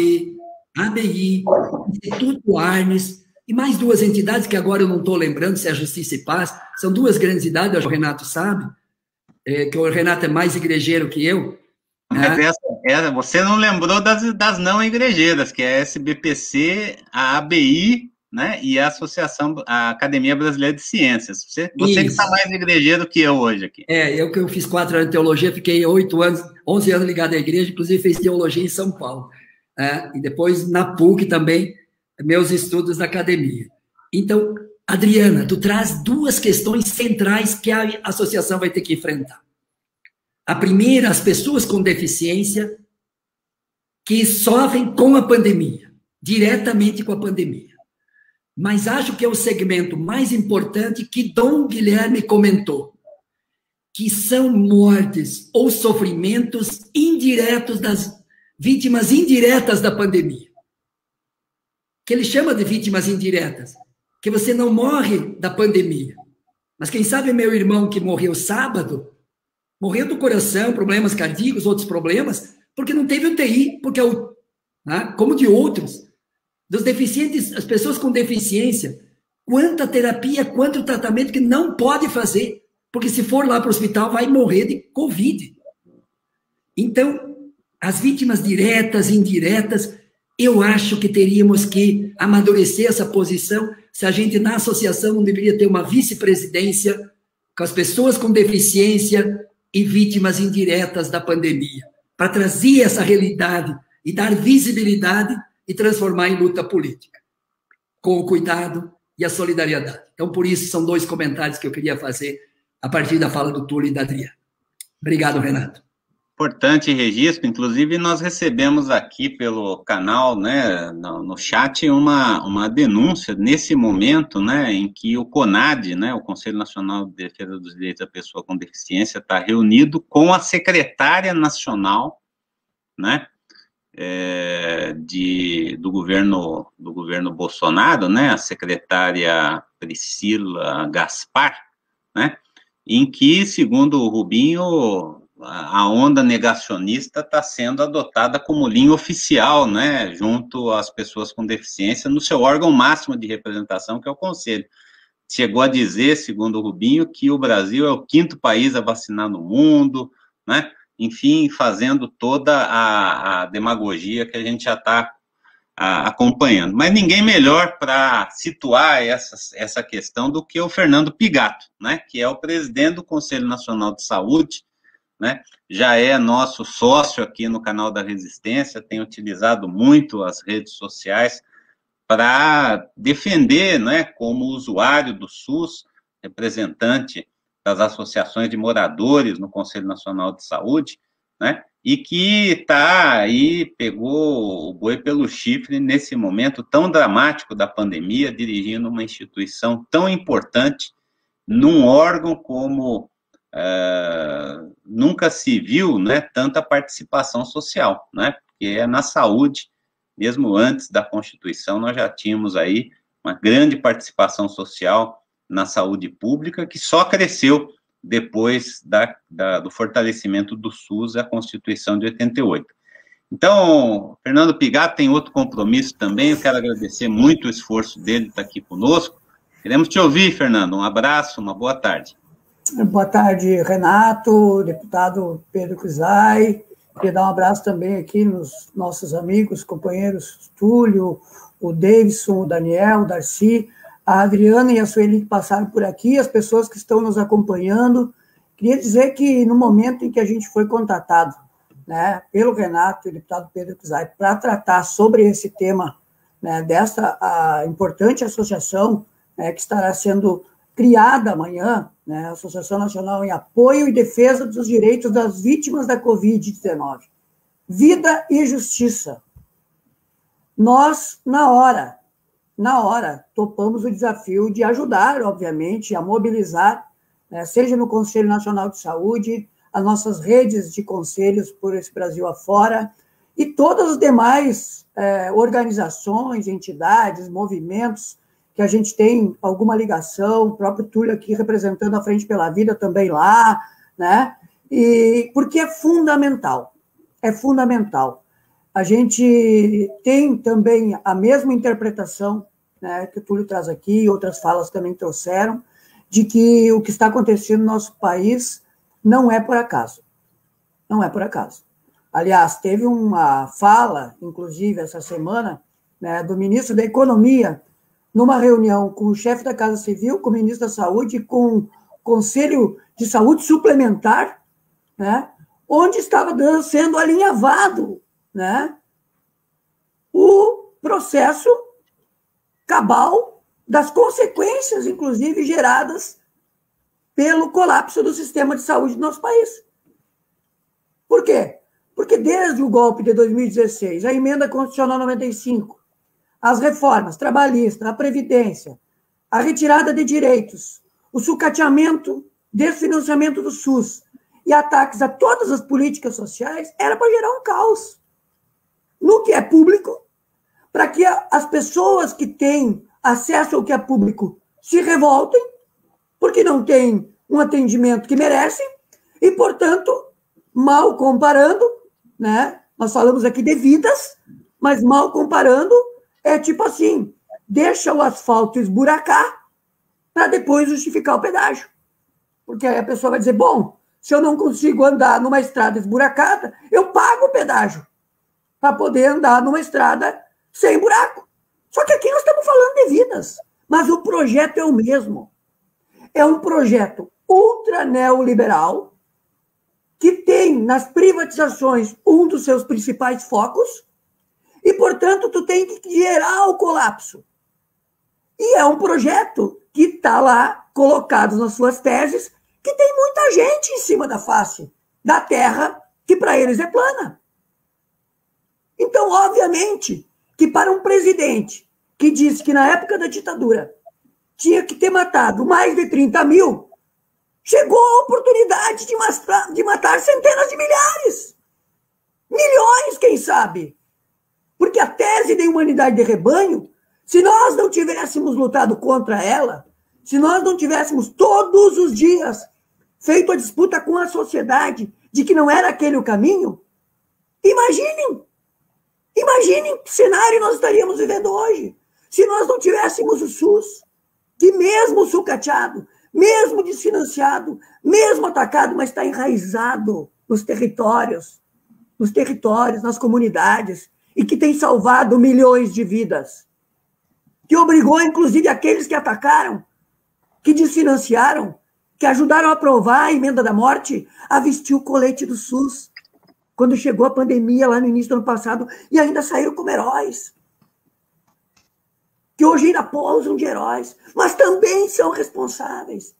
ABI, Instituto Arnes, e mais 2 entidades que agora eu não estou lembrando, se é a Justiça e Paz, são 2 grandes entidades, o Renato sabe, que o Renato é mais igrejeiro que eu. Mas você não lembrou das não igrejeiras, que é a SBPC, a ABI, né, e a a Academia Brasileira de Ciências. Você que está mais igrejeiro que eu hoje aqui. Eu fiz 4 anos de teologia, fiquei 11 anos ligado à igreja, inclusive fiz teologia em São Paulo. E depois na PUC também, meus estudos na academia. Então, Adriana, tu traz duas questões centrais que a associação vai ter que enfrentar. A primeira, as pessoas com deficiência que sofrem com a pandemia, diretamente com a pandemia. Mas acho que é o segmento mais importante que Dom Guilherme comentou, que são mortes ou sofrimentos indiretos das vítimas indiretas da pandemia. Que ele chama de vítimas indiretas, que você não morre da pandemia. Mas quem sabe meu irmão que morreu sábado, morreu do coração, problemas cardíacos, outros problemas, porque não teve UTI, porque, como de outros, dos deficientes, as pessoas com deficiência, quanta terapia, quanto tratamento que não pode fazer, porque se for lá para o hospital vai morrer de Covid. Então, as vítimas diretas e indiretas, eu acho que teríamos que amadurecer essa posição, se a gente na associação não deveria ter uma vice-presidência com as pessoas com deficiência e vítimas indiretas da pandemia, para trazer essa realidade e dar visibilidade e transformar em luta política, com o cuidado e a solidariedade. Então, por isso, são dois comentários que eu queria fazer a partir da fala do Túlio e da Adriana. Obrigado, Renato. Importante registro, inclusive nós recebemos aqui pelo canal, né, no chat, uma denúncia nesse momento, né, em que o CONAD, né, o Conselho Nacional de Defesa dos Direitos da Pessoa com Deficiência, está reunido com a secretária nacional, né, do governo Bolsonaro, né, a secretária Priscila Gaspar, né, em que, segundo o Rubinho, a onda negacionista está sendo adotada como linha oficial, né, junto às pessoas com deficiência, no seu órgão máximo de representação, que é o Conselho. Chegou a dizer, segundo o Rubinho, que o Brasil é o 5º país a vacinar no mundo, né, enfim, fazendo toda a demagogia que a gente já está acompanhando. Mas ninguém melhor para situar essa questão do que o Fernando Pigato, né, que é o presidente do Conselho Nacional de Saúde, né, já é nosso sócio aqui no canal da Resistência, tem utilizado muito as redes sociais para defender, né, como usuário do SUS, representante das associações de moradores no Conselho Nacional de Saúde, né, e que está aí, pegou o boi pelo chifre nesse momento tão dramático da pandemia, dirigindo uma instituição tão importante, num órgão como nunca se viu, né, tanta participação social, né, porque é na saúde, mesmo antes da Constituição, nós já tínhamos aí uma grande participação social na saúde pública, que só cresceu depois do fortalecimento do SUS, a Constituição de 88. Então, Fernando Pigato tem outro compromisso também, eu quero agradecer muito o esforço dele de estar aqui conosco. Queremos te ouvir, Fernando, um abraço, uma boa tarde. Boa tarde, Renato, deputado Pedro Cusai. Queria dar um abraço também aqui nos nossos amigos, companheiros Túlio, o Davidson, o Daniel, o Darcy, a Adriana e a Sueli que passaram por aqui, as pessoas que estão nos acompanhando. Queria dizer que no momento em que a gente foi contatado, né, pelo Renato e o deputado Pedro Cusai para tratar sobre esse tema, né, dessa importante associação, né, que estará sendo criada amanhã, né, a Associação Nacional em Apoio e Defesa dos Direitos das Vítimas da Covid-19. Vida e Justiça. Nós, na hora, topamos o desafio de ajudar, obviamente, a mobilizar, né, seja no Conselho Nacional de Saúde, as nossas redes de conselhos por esse Brasil afora, e todas as demais organizações, entidades, movimentos, que a gente tem alguma ligação, o próprio Túlio aqui representando a Frente pela Vida também lá, né? E porque é fundamental. A gente tem também a mesma interpretação, né, que o Túlio traz aqui, outras falas também trouxeram, de que o que está acontecendo no nosso país não é por acaso. Não é por acaso. Aliás, teve uma fala, inclusive, essa semana, né, do ministro da Economia, numa reunião com o chefe da Casa Civil, com o ministro da Saúde, com o Conselho de Saúde Suplementar, né, onde estava sendo alinhavado, né, o processo cabal das consequências, inclusive, geradas pelo colapso do sistema de saúde do nosso país. Por quê? Porque desde o golpe de 2016, a emenda constitucional 95, as reformas trabalhistas, a previdência, a retirada de direitos, o sucateamento, desfinanciamento do SUS e ataques a todas as políticas sociais, era para gerar um caos no que é público, para que as pessoas que têm acesso ao que é público se revoltem, porque não têm um atendimento que merecem, e, portanto, mal comparando, né? Nós falamos aqui de vidas, mas mal comparando, é tipo assim, deixa o asfalto esburacar para depois justificar o pedágio. Porque aí a pessoa vai dizer, bom, se eu não consigo andar numa estrada esburacada, eu pago o pedágio para poder andar numa estrada sem buraco. Só que aqui nós estamos falando de vidas, mas o projeto é o mesmo. É um projeto ultra neoliberal que tem nas privatizações um dos seus principais focos e, portanto, tu tem que gerar o colapso. E é um projeto que está lá colocado nas suas teses que tem muita gente em cima da face da terra que para eles é plana. Então, obviamente, que para um presidente que disse que na época da ditadura tinha que ter matado mais de 30 mil, chegou a oportunidade de matar centenas de milhares. Milhões, quem sabe? Porque a tese da imunidade de rebanho, se nós não tivéssemos lutado contra ela, se nós não tivéssemos todos os dias feito a disputa com a sociedade de que não era aquele o caminho, imaginem que cenário nós estaríamos vivendo hoje, se nós não tivéssemos o SUS, que mesmo sucateado, mesmo desfinanciado, mesmo atacado, mas está enraizado nos territórios, nas comunidades, e que tem salvado milhões de vidas, que obrigou, inclusive, aqueles que atacaram, que desfinanciaram, que ajudaram a aprovar a emenda da morte, a vestir o colete do SUS, quando chegou a pandemia lá no início do ano passado, e ainda saíram como heróis, que hoje ainda posam de heróis, mas também são responsáveis.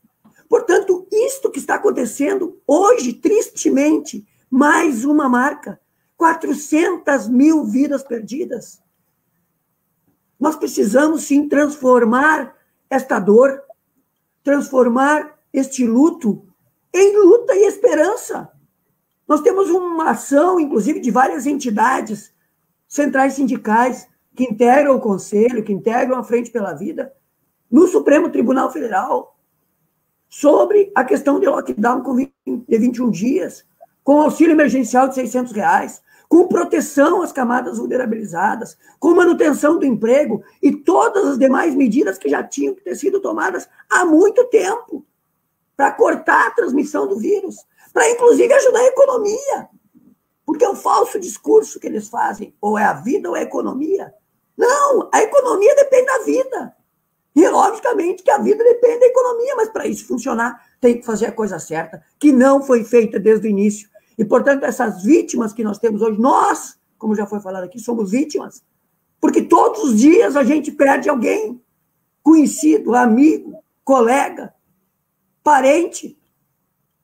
Portanto, isto que está acontecendo hoje, tristemente, mais uma marca, 400 mil vidas perdidas. Nós precisamos, sim, transformar esta dor, transformar este luto em luta e esperança. Nós temos uma ação, inclusive, de várias entidades, centrais sindicais, que integram o Conselho, que integram a Frente pela Vida, no Supremo Tribunal Federal, sobre a questão de lockdown de 21 dias, com auxílio emergencial de R$600, com proteção às camadas vulnerabilizadas, com manutenção do emprego e todas as demais medidas que já tinham que ter sido tomadas há muito tempo para cortar a transmissão do vírus, para, inclusive, ajudar a economia. Porque é um falso discurso que eles fazem, ou é a vida ou é a economia. Não, a economia depende da vida. E, logicamente, que a vida depende da economia, mas para isso funcionar, tem que fazer a coisa certa, que não foi feita desde o início. E, portanto, essas vítimas que nós temos hoje, nós, como já foi falado aqui, somos vítimas, porque todos os dias a gente perde alguém, conhecido, amigo, colega, parente,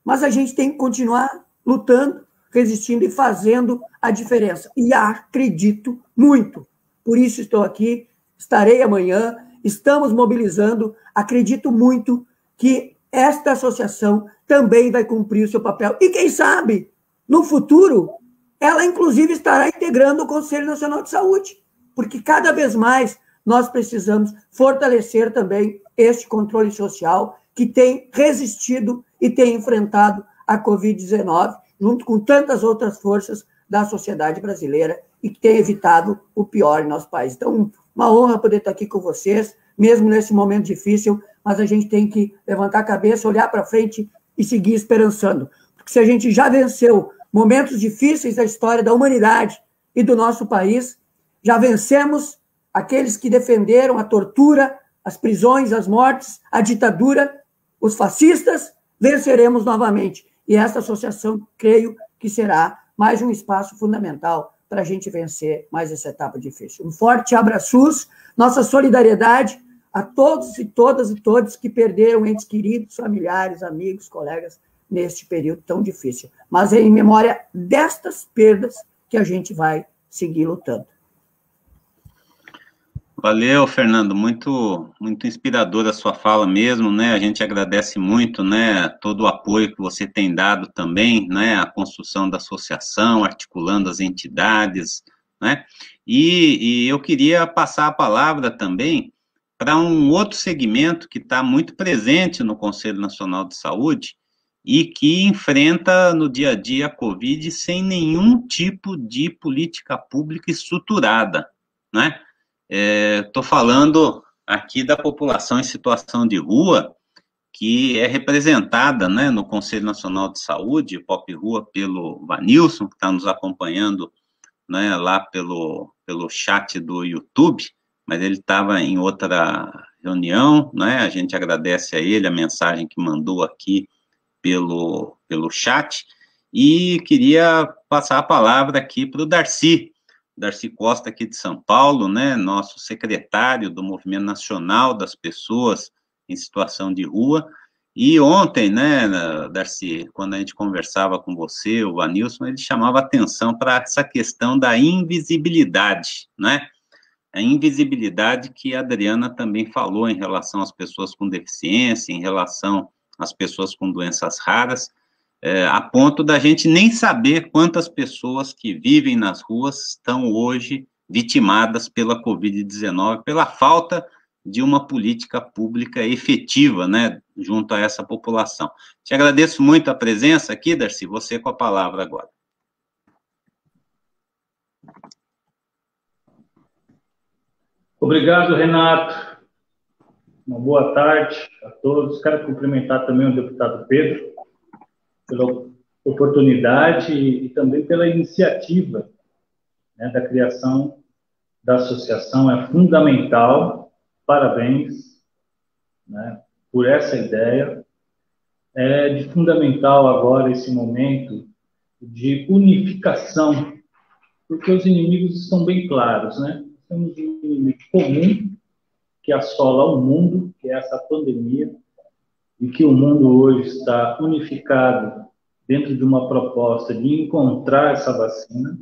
mas a gente tem que continuar lutando, resistindo e fazendo a diferença. E acredito muito. Por isso estou aqui, estarei amanhã, estamos mobilizando, acredito muito que esta associação também vai cumprir o seu papel. E quem sabe, no futuro, ela inclusive estará integrando o Conselho Nacional de Saúde, porque cada vez mais nós precisamos fortalecer também este controle social que tem resistido e tem enfrentado a Covid-19, junto com tantas outras forças da sociedade brasileira e que tem evitado o pior em nosso país. Então, uma honra poder estar aqui com vocês, mesmo nesse momento difícil, mas a gente tem que levantar a cabeça, olhar para frente e seguir esperançando. Porque se a gente já venceu momentos difíceis da história da humanidade e do nosso país, já vencemos aqueles que defenderam a tortura, as prisões, as mortes, a ditadura, os fascistas, venceremos novamente. E essa associação, creio que será mais um espaço fundamental para a gente vencer mais essa etapa difícil. Um forte abraço, nossa solidariedade a todos e todas e todos que perderam entes queridos, familiares, amigos, colegas, neste período tão difícil. Mas é em memória destas perdas que a gente vai seguir lutando. Valeu, Fernando, muito inspiradora a sua fala mesmo, né? A gente agradece muito, né, todo o apoio que você tem dado também, né, à construção da associação, articulando as entidades, né? E eu queria passar a palavra também para um outro segmento que está muito presente no Conselho Nacional de Saúde e que enfrenta no dia a dia a Covid sem nenhum tipo de política pública estruturada, né? Estou falando aqui da população em situação de rua, que é representada, né, no Conselho Nacional de Saúde, Pop Rua, pelo Vanilson, que está nos acompanhando, né, lá pelo chat do YouTube, mas ele estava em outra reunião, né, a gente agradece a ele a mensagem que mandou aqui pelo chat, e queria passar a palavra aqui para o Darcy Costa, aqui de São Paulo, né, nosso secretário do Movimento Nacional das Pessoas em Situação de Rua. E ontem, né, Darcy, quando a gente conversava com você, o Vanilson, ele chamava atenção para essa questão da invisibilidade, né? A invisibilidade que a Adriana também falou em relação às pessoas com deficiência, em relação às pessoas com doenças raras, a ponto da gente nem saber quantas pessoas que vivem nas ruas estão hoje vitimadas pela Covid-19, pela falta de uma política pública efetiva, né, junto a essa população. Te agradeço muito a presença aqui, Darcy, você com a palavra agora. Obrigado, Renato. Uma boa tarde a todos. Quero cumprimentar também o deputado Pedro pela oportunidade e também pela iniciativa, né, da criação da associação. É fundamental, parabéns, né, por essa ideia. É de fundamental agora esse momento de unificação, porque os inimigos estão bem claros, né? Temos um inimigo comum que assola o mundo, que é essa pandemia, e que o mundo hoje está unificado dentro de uma proposta de encontrar essa vacina,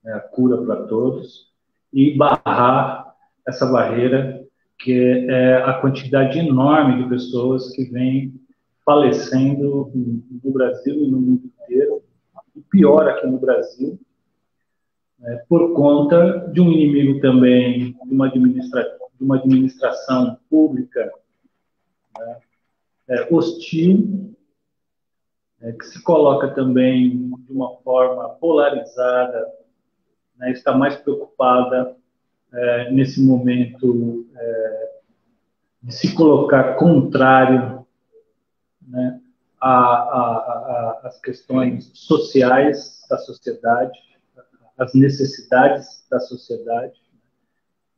né, a cura para todos, e barrar essa barreira que é a quantidade enorme de pessoas que vem falecendo no Brasil e no mundo inteiro, e pior aqui no Brasil, por conta de um inimigo também, de uma administração pública, né, hostil, que se coloca também de uma forma polarizada, né, está mais preocupada nesse momento de se colocar contrário, né, às questões sociais da sociedade, às necessidades da sociedade,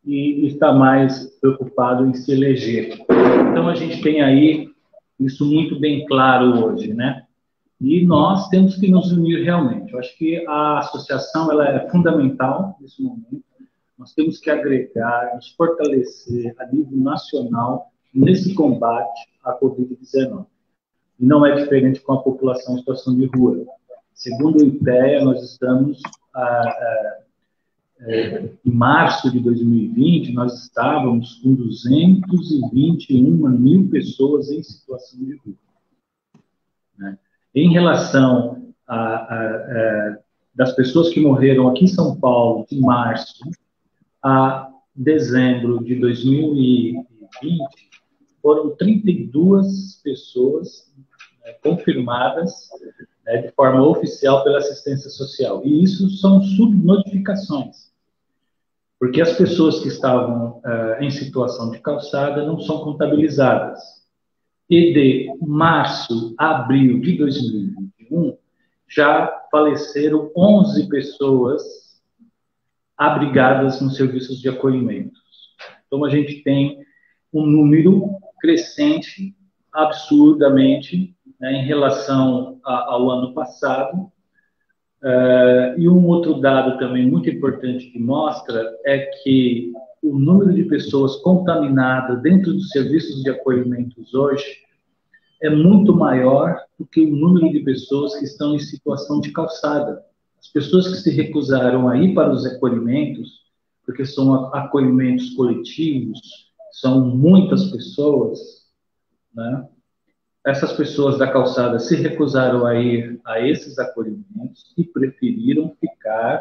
e está mais preocupado em se eleger. Então, a gente tem aí isso muito bem claro hoje, né? E nós temos que nos unir realmente. Eu acho que a associação ela é fundamental nesse momento. Nós temos que agregar, nos fortalecer a nível nacional nesse combate à Covid-19. E não é diferente com a população em situação de rua. Segundo o IPEA, nós estamos, em março de 2020, nós estávamos com 221 mil pessoas em situação de rua, né? Em relação das pessoas que morreram aqui em São Paulo, de março a dezembro de 2020, foram 32 pessoas, né, confirmadas, né, de forma oficial pela assistência social. E isso são subnotificações, porque as pessoas que estavam em situação de calçada não são contabilizadas. E de março a abril de 2021, já faleceram 11 pessoas abrigadas nos serviços de acolhimento. Então, a gente tem um número crescente, absurdamente, né, em relação ao ano passado. E um outro dado também muito importante que mostra é que o número de pessoas contaminadas dentro dos serviços de acolhimento hoje é muito maior do que o número de pessoas que estão em situação de calçada. As pessoas que se recusaram a ir para os acolhimentos, porque são acolhimentos coletivos, são muitas pessoas, né? Essas pessoas da calçada se recusaram a ir a esses acolhimentos e preferiram ficar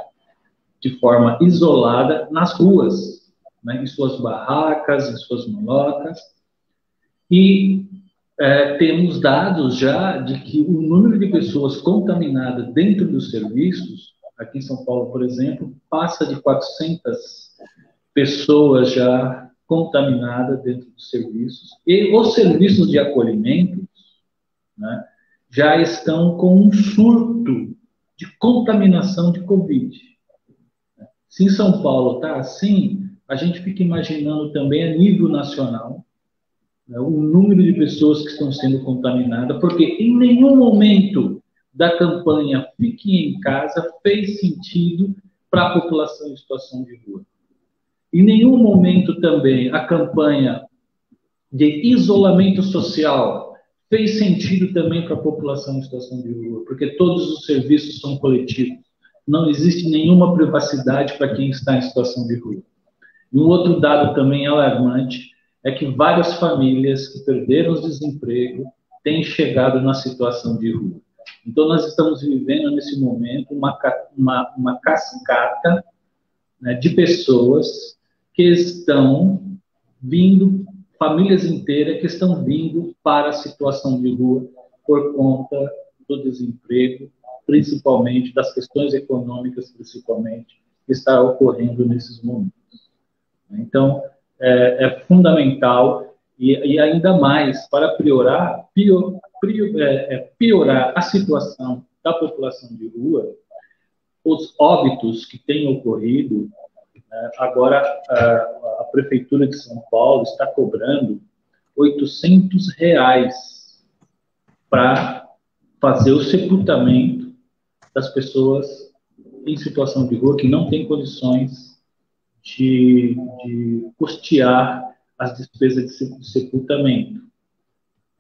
de forma isolada nas ruas, né? Em suas barracas, em suas malocas. E temos dados já de que o número de pessoas contaminadas dentro dos serviços, aqui em São Paulo, por exemplo, passa de 400 pessoas já contaminadas dentro dos serviços. E os serviços de acolhimento, né, já estão com um surto de contaminação de Covid. Se em São Paulo está assim, a gente fica imaginando também a nível nacional, né, o número de pessoas que estão sendo contaminadas, porque em nenhum momento da campanha Fique em Casa fez sentido para a população em situação de rua. Em nenhum momento também a campanha de isolamento social fez sentido também para a população em situação de rua, porque todos os serviços são coletivos. Não existe nenhuma privacidade para quem está em situação de rua. E um outro dado também alarmante é que várias famílias que perderam o desemprego têm chegado na situação de rua. Então, nós estamos vivendo, nesse momento, uma cascata, né, de pessoas que estão vindo, famílias inteiras que estão vindo para a situação de rua por conta do desemprego, principalmente das questões econômicas, principalmente, que está ocorrendo nesses momentos. Então, é fundamental, e ainda mais, para piorar a situação da população de rua, os óbitos que têm ocorrido, agora a Prefeitura de São Paulo está cobrando R$800 para fazer o sepultamento das pessoas em situação de rua que não têm condições de custear as despesas de sepultamento.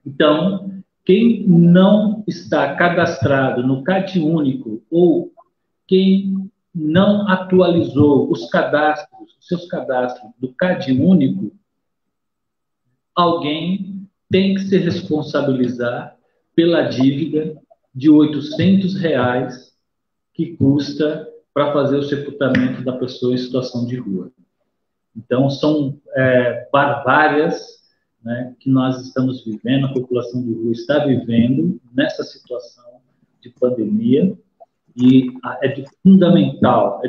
Então, quem não está cadastrado no CadÚnico ou quem não atualizou os seus cadastros do CadÚnico, alguém tem que se responsabilizar pela dívida de R$800 que custa para fazer o sepultamento da pessoa em situação de rua. Então, são barbárias, né, que nós estamos vivendo, a população de rua está vivendo nessa situação de pandemia, e é de fundamental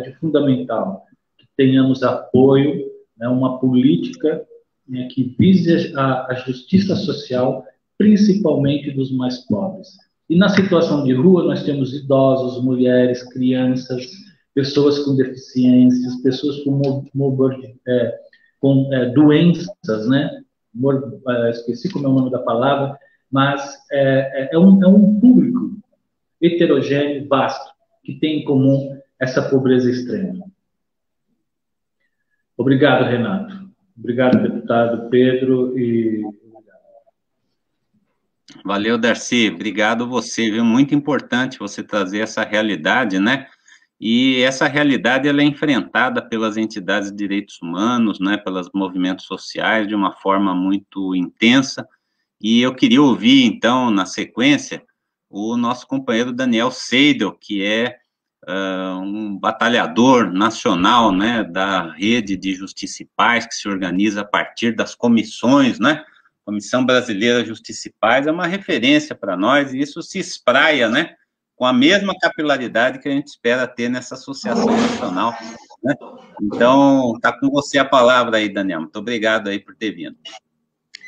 que tenhamos apoio, né, uma política, né, que vise a justiça social, principalmente dos mais pobres. E na situação de rua nós temos idosos, mulheres, crianças, pessoas com deficiências, pessoas com doenças, né? Esqueci como é o nome da palavra, mas é um público heterogêneo, vasto, que tem em comum essa pobreza extrema. Obrigado, Renato. Obrigado, deputado Pedro. Valeu, Darcy. Obrigado você, viu? Muito importante você trazer essa realidade, né? E essa realidade ela é enfrentada pelas entidades de direitos humanos, né, pelos movimentos sociais, de uma forma muito intensa. E eu queria ouvir, então, na sequência, o nosso companheiro Daniel Seidel, que é um batalhador nacional, né, da Rede de Justiça e Paz, que se organiza a partir das comissões, né? Comissão Brasileira Justiça e Paz é uma referência para nós, e isso se espraia, né, com a mesma capilaridade que a gente espera ter nessa associação nacional, né? Então, está com você a palavra aí, Daniel. Muito obrigado aí por ter vindo.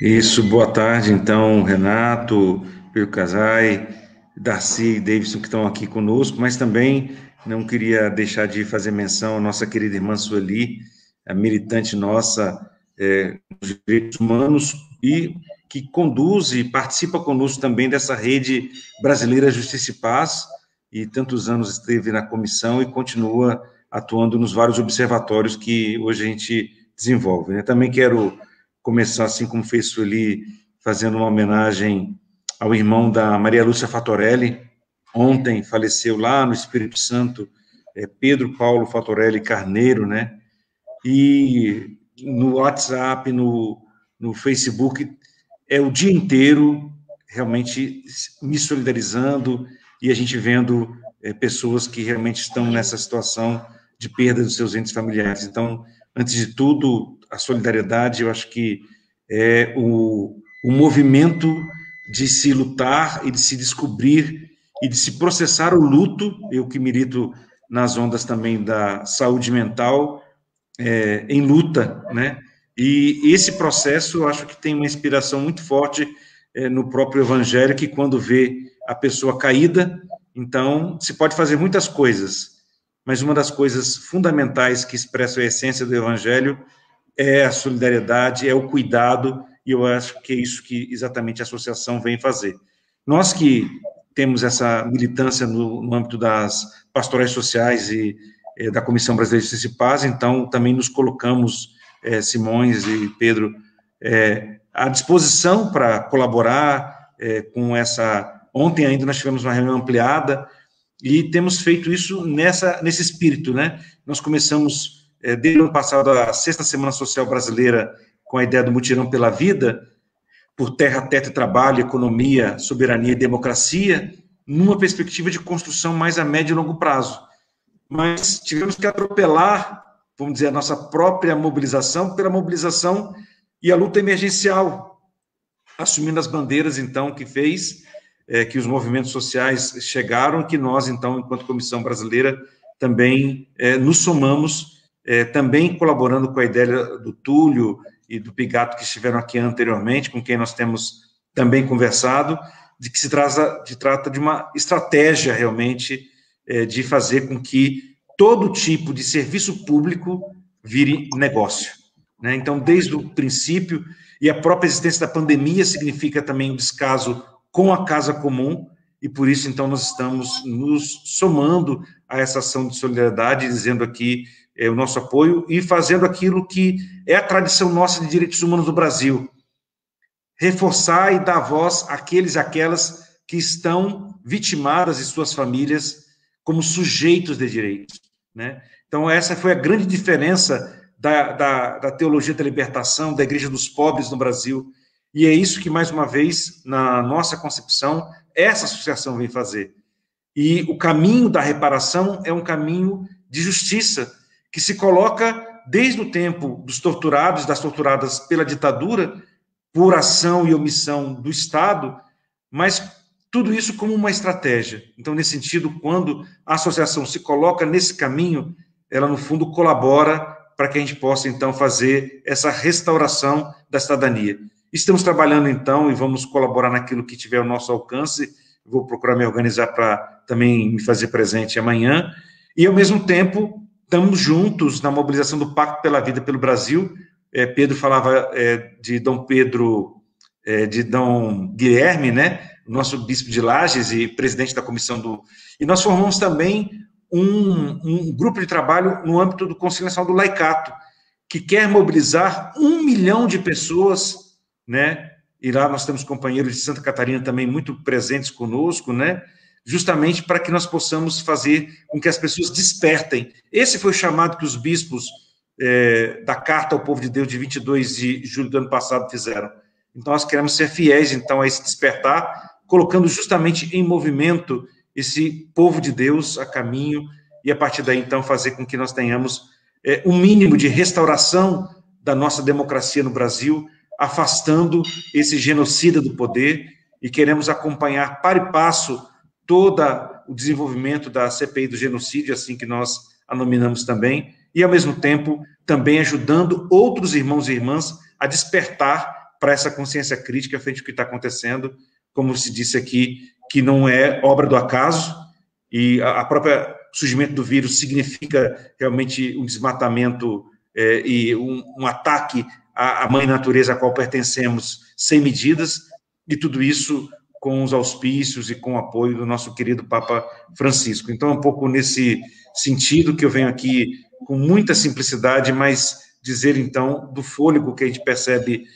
Isso, boa tarde, então, Renato, Pedro Casai, Darcy e Davidson, que estão aqui conosco, mas também não queria deixar de fazer menção à nossa querida irmã Sueli, a militante nossa dos direitos humanos, e que conduz e participa conosco também dessa Rede Brasileira Justiça e Paz, e tantos anos esteve na comissão e continua atuando nos vários observatórios que hoje a gente desenvolve, né? Também quero começar, assim como fez Sueli, fazendo uma homenagem ao irmão da Maria Lúcia Fatorelli. Ontem faleceu lá no Espírito Santo, Pedro Paulo Fatorelli Carneiro, né? E no WhatsApp, no Facebook, o dia inteiro realmente me solidarizando e a gente vendo pessoas que realmente estão nessa situação de perda dos seus entes familiares. Então, antes de tudo, a solidariedade, eu acho que é o movimento de se lutar e de se descobrir e de se processar o luto, eu que milito nas ondas também da saúde mental, em luta, né? E esse processo, eu acho que tem uma inspiração muito forte no próprio Evangelho, que quando vê a pessoa caída, então, se pode fazer muitas coisas, mas uma das coisas fundamentais que expressam a essência do Evangelho é a solidariedade, é o cuidado, e eu acho que é isso que exatamente a associação vem fazer. Nós que temos essa militância no âmbito das pastorais sociais e da Comissão Brasileira de Justiça e Paz, então também nos colocamos, Simões e Pedro, à disposição para colaborar com essa... Ontem ainda nós tivemos uma reunião ampliada e temos feito isso nesse espírito, né? Nós começamos, desde o ano passado, a 6ª Semana Social Brasileira, com a ideia do Mutirão pela Vida, por terra, teto e trabalho, economia, soberania e democracia, numa perspectiva de construção mais a médio e longo prazo. Mas tivemos que atropelar, vamos dizer, a nossa própria mobilização pela mobilização e a luta emergencial, assumindo as bandeiras, então, que fez que os movimentos sociais chegaram, que nós, então, enquanto Comissão Brasileira, também nos somamos, também colaborando com a ideia do Túlio e do Pigato, que estiveram aqui anteriormente, com quem nós temos também conversado, de que se trata de uma estratégia, realmente, de fazer com que todo tipo de serviço público vire negócio, né? Então, desde o princípio, e a própria existência da pandemia significa também um descaso com a casa comum, e por isso, então, nós estamos nos somando a essa ação de solidariedade, dizendo aqui o nosso apoio e fazendo aquilo que é a tradição nossa de direitos humanos do Brasil, reforçar e dar voz àqueles e àquelas que estão vitimadas e suas famílias como sujeitos de direitos, né? Então, essa foi a grande diferença da teologia da libertação, da Igreja dos Pobres no Brasil, e é isso que, mais uma vez, na nossa concepção, essa associação vem fazer. E o caminho da reparação é um caminho de justiça, que se coloca desde o tempo dos torturados, das torturadas pela ditadura, por ação e omissão do Estado, mas tudo isso como uma estratégia. Então, nesse sentido, quando a associação se coloca nesse caminho, ela, no fundo, colabora para que a gente possa, então, fazer essa restauração da cidadania. Estamos trabalhando, então, e vamos colaborar naquilo que tiver ao nosso alcance. Vou procurar me organizar para também me fazer presente amanhã. E, ao mesmo tempo, estamos juntos na mobilização do Pacto pela Vida pelo Brasil. Pedro falava de Dom Pedro, de Dom Guilherme, né? Nosso bispo de Lages e presidente da comissão do... E nós formamos também um grupo de trabalho no âmbito do Conselho Nacional do Laicato, que quer mobilizar 1 milhão de pessoas, né? E lá nós temos companheiros de Santa Catarina também muito presentes conosco, né? Justamente para que nós possamos fazer com que as pessoas despertem. Esse foi o chamado que os bispos da Carta ao Povo de Deus de 22 de julho do ano passado fizeram. Então, nós queremos ser fiéis, então, a esse despertar, colocando justamente em movimento esse povo de Deus a caminho, e a partir daí, então, fazer com que nós tenhamos um mínimo de restauração da nossa democracia no Brasil, afastando esse genocida do poder, e queremos acompanhar para e passo todo o desenvolvimento da CPI do genocídio, assim que nós a nominamos também, e, ao mesmo tempo, também ajudando outros irmãos e irmãs a despertar para essa consciência crítica frente ao que está acontecendo, como se disse aqui, que não é obra do acaso, e a própria surgimento do vírus significa realmente um desmatamento e um ataque à mãe natureza a qual pertencemos sem medidas, e tudo isso com os auspícios e com o apoio do nosso querido Papa Francisco. Então, é um pouco nesse sentido que eu venho aqui com muita simplicidade, mas dizer, então, do fôlego que a gente percebe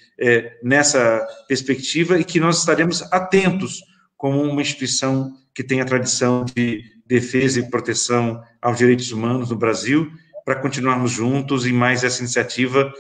nessa perspectiva e que nós estaremos atentos como uma instituição que tem a tradição de defesa e proteção aos direitos humanos no Brasil, para continuarmos juntos e mais essa iniciativa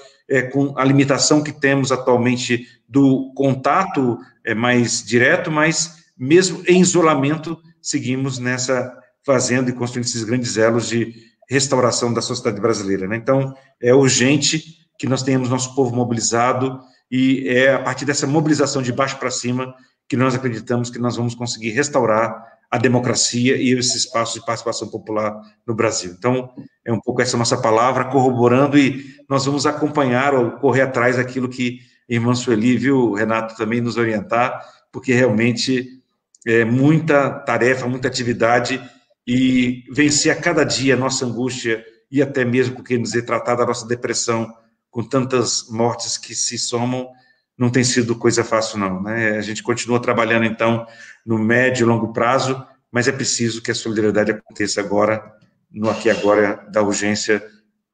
com a limitação que temos atualmente do contato mais direto, mas mesmo em isolamento, seguimos nessa fazendo e construindo esses grandes elos de restauração da sociedade brasileira, né? Então, é urgente que nós tenhamos nosso povo mobilizado e é a partir dessa mobilização de baixo para cima que nós acreditamos que nós vamos conseguir restaurar a democracia e esse espaço de participação popular no Brasil. Então, é um pouco essa nossa palavra, corroborando, e nós vamos acompanhar ou correr atrás daquilo que a irmã Sueli, viu, Renato, também nos orientar, porque realmente é muita tarefa, muita atividade, e vencer a cada dia a nossa angústia e até mesmo, por que dizer, tratar da nossa depressão com tantas mortes que se somam, não tem sido coisa fácil, não, né? A gente continua trabalhando, então, no médio e longo prazo, mas é preciso que a solidariedade aconteça agora, no aqui e agora da urgência,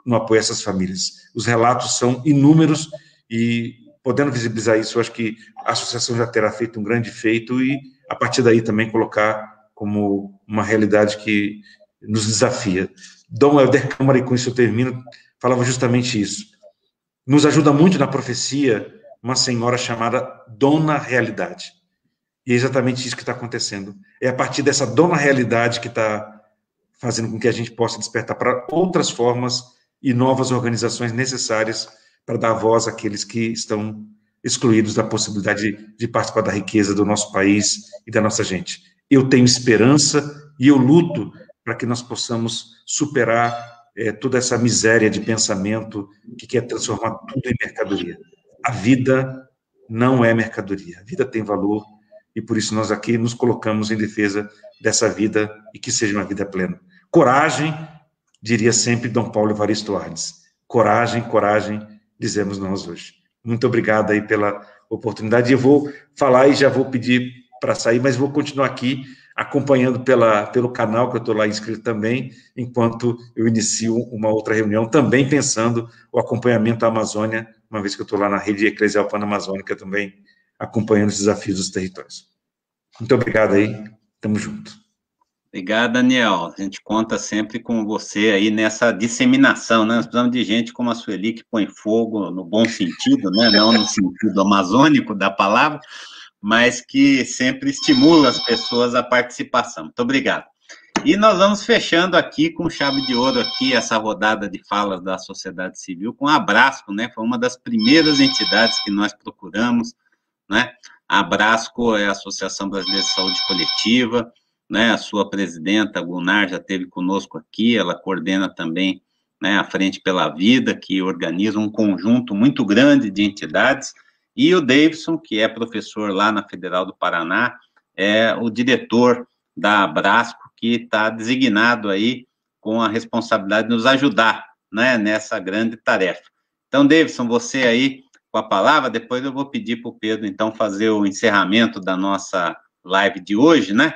no apoio a essas famílias. Os relatos são inúmeros e, podendo visibilizar isso, eu acho que a associação já terá feito um grande feito e, a partir daí, também colocar como uma realidade que nos desafia. Dom Helder Câmara, e com isso eu termino, falava justamente isso. Nos ajuda muito na profecia uma senhora chamada Dona Realidade. E é exatamente isso que está acontecendo. É a partir dessa Dona Realidade que está fazendo com que a gente possa despertar para outras formas e novas organizações necessárias para dar voz àqueles que estão excluídos da possibilidade de participar da riqueza do nosso país e da nossa gente. Eu tenho esperança e eu luto para que nós possamos superar toda essa miséria de pensamento que quer transformar tudo em mercadoria. A vida não é mercadoria, a vida tem valor, e por isso nós aqui nos colocamos em defesa dessa vida e que seja uma vida plena. Coragem, diria sempre Dom Paulo Evaristo Arnes. Coragem, coragem, dizemos nós hoje. Muito obrigado aí pela oportunidade. Eu vou falar e já vou pedir para sair, mas vou continuar aqui acompanhando pelo canal, que eu estou lá inscrito também, enquanto eu inicio uma outra reunião, também pensando o acompanhamento à Amazônia, uma vez que eu estou lá na rede eclesial pan-amazônica também, acompanhando os desafios dos territórios. Muito obrigado aí, estamos juntos. Obrigado, Daniel. A gente conta sempre com você aí nessa disseminação, né? Nós precisamos de gente como a Sueli, que põe fogo no bom sentido, né? Não no sentido amazônico da palavra, mas que sempre estimula as pessoas à participação. Muito obrigado. E nós vamos fechando aqui com chave de ouro aqui essa rodada de falas da sociedade civil com a Abrasco, né? Foi uma das primeiras entidades que nós procuramos, né? A Abrasco é a Associação Brasileira de Saúde Coletiva, né? A sua presidenta, Gunnar, já esteve conosco aqui, ela coordena também, né, a Frente pela Vida, que organiza um conjunto muito grande de entidades, e o Davidson, que é professor lá na Federal do Paraná, é o diretor da Abrasco, que está designado aí com a responsabilidade de nos ajudar, né, nessa grande tarefa. Então, Davidson, você aí com a palavra, depois eu vou pedir para o Pedro, então, fazer o encerramento da nossa live de hoje, né,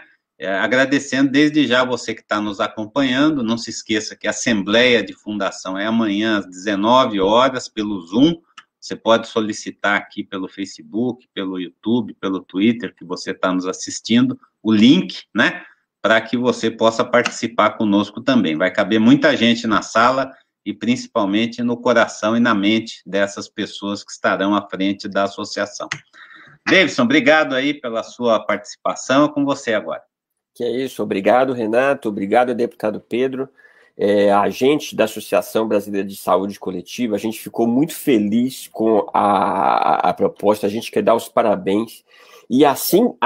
agradecendo desde já você que está nos acompanhando. Não se esqueça que a Assembleia de Fundação é amanhã às 19 horas pelo Zoom. Você pode solicitar aqui pelo Facebook, pelo YouTube, pelo Twitter, que você está nos assistindo, o link, né, para que você possa participar conosco também. Vai caber muita gente na sala e principalmente no coração e na mente dessas pessoas que estarão à frente da associação. Davidson, obrigado aí pela sua participação. É com você agora. Que é isso, obrigado, Renato, obrigado, deputado Pedro. A gente da Associação Brasileira de Saúde Coletiva, a gente ficou muito feliz com a proposta, a gente quer dar os parabéns, e assim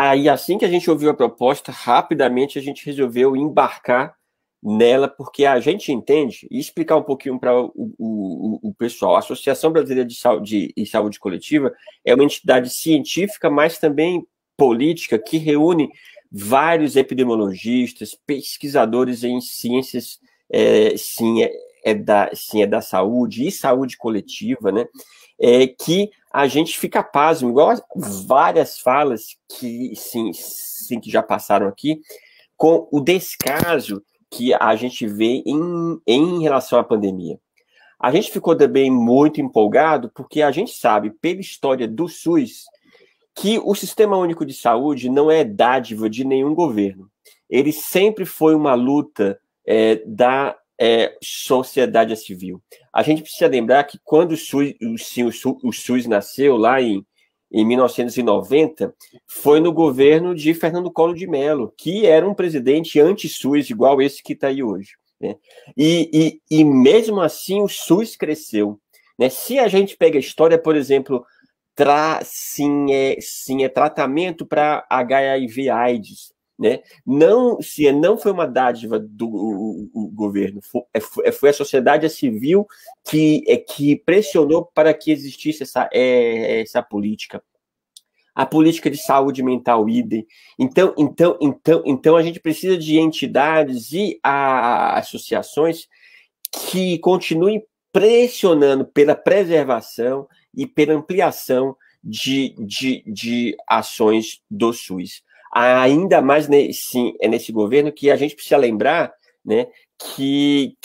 que a gente ouviu a proposta, rapidamente a gente resolveu embarcar nela, porque a gente entende, e explicar um pouquinho para o pessoal, a Associação Brasileira de Saúde Coletiva é uma entidade científica, mas também política, que reúne vários epidemiologistas, pesquisadores em ciências, da saúde e saúde coletiva, né? Que a gente fica pasmo, igual várias falas que que já passaram aqui, com o descaso que a gente vê em relação à pandemia. A gente ficou também muito empolgado porque a gente sabe, pela história do SUS, que o Sistema Único de Saúde não é dádiva de nenhum governo. Ele sempre foi uma luta da sociedade civil. A gente precisa lembrar que quando o SUS nasceu lá em 1990, foi no governo de Fernando Collor de Mello, que era um presidente anti-SUS, igual esse que está aí hoje, né? E mesmo assim o SUS cresceu, né? Se a gente pega a história, por exemplo, tratamento para HIV/AIDS, né? Não foi uma dádiva do governo, foi a sociedade civil que pressionou para que existisse essa política. A política de saúde mental, idem. Então a gente precisa de entidades e associações que continuem pressionando pela preservação e pela ampliação de ações do SUS. Ainda mais nesse governo que a gente precisa lembrar, né, que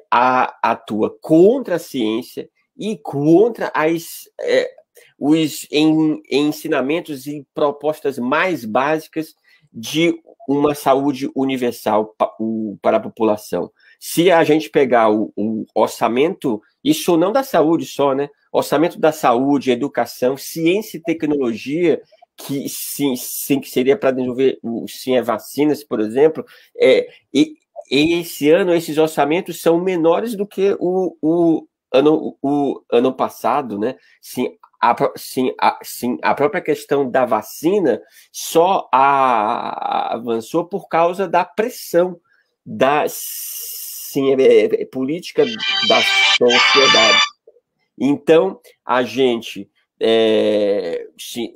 atua contra a ciência e contra os ensinamentos e propostas mais básicas de uma saúde universal para a população. Se a gente pegar o orçamento, isso não da saúde só, né? Orçamento da saúde, educação, ciência e tecnologia, que que seria para desenvolver vacinas, por exemplo, e esse ano esses orçamentos são menores do que o ano passado, né? A própria questão da vacina só avançou por causa da pressão da política da sociedade. Então, a gente,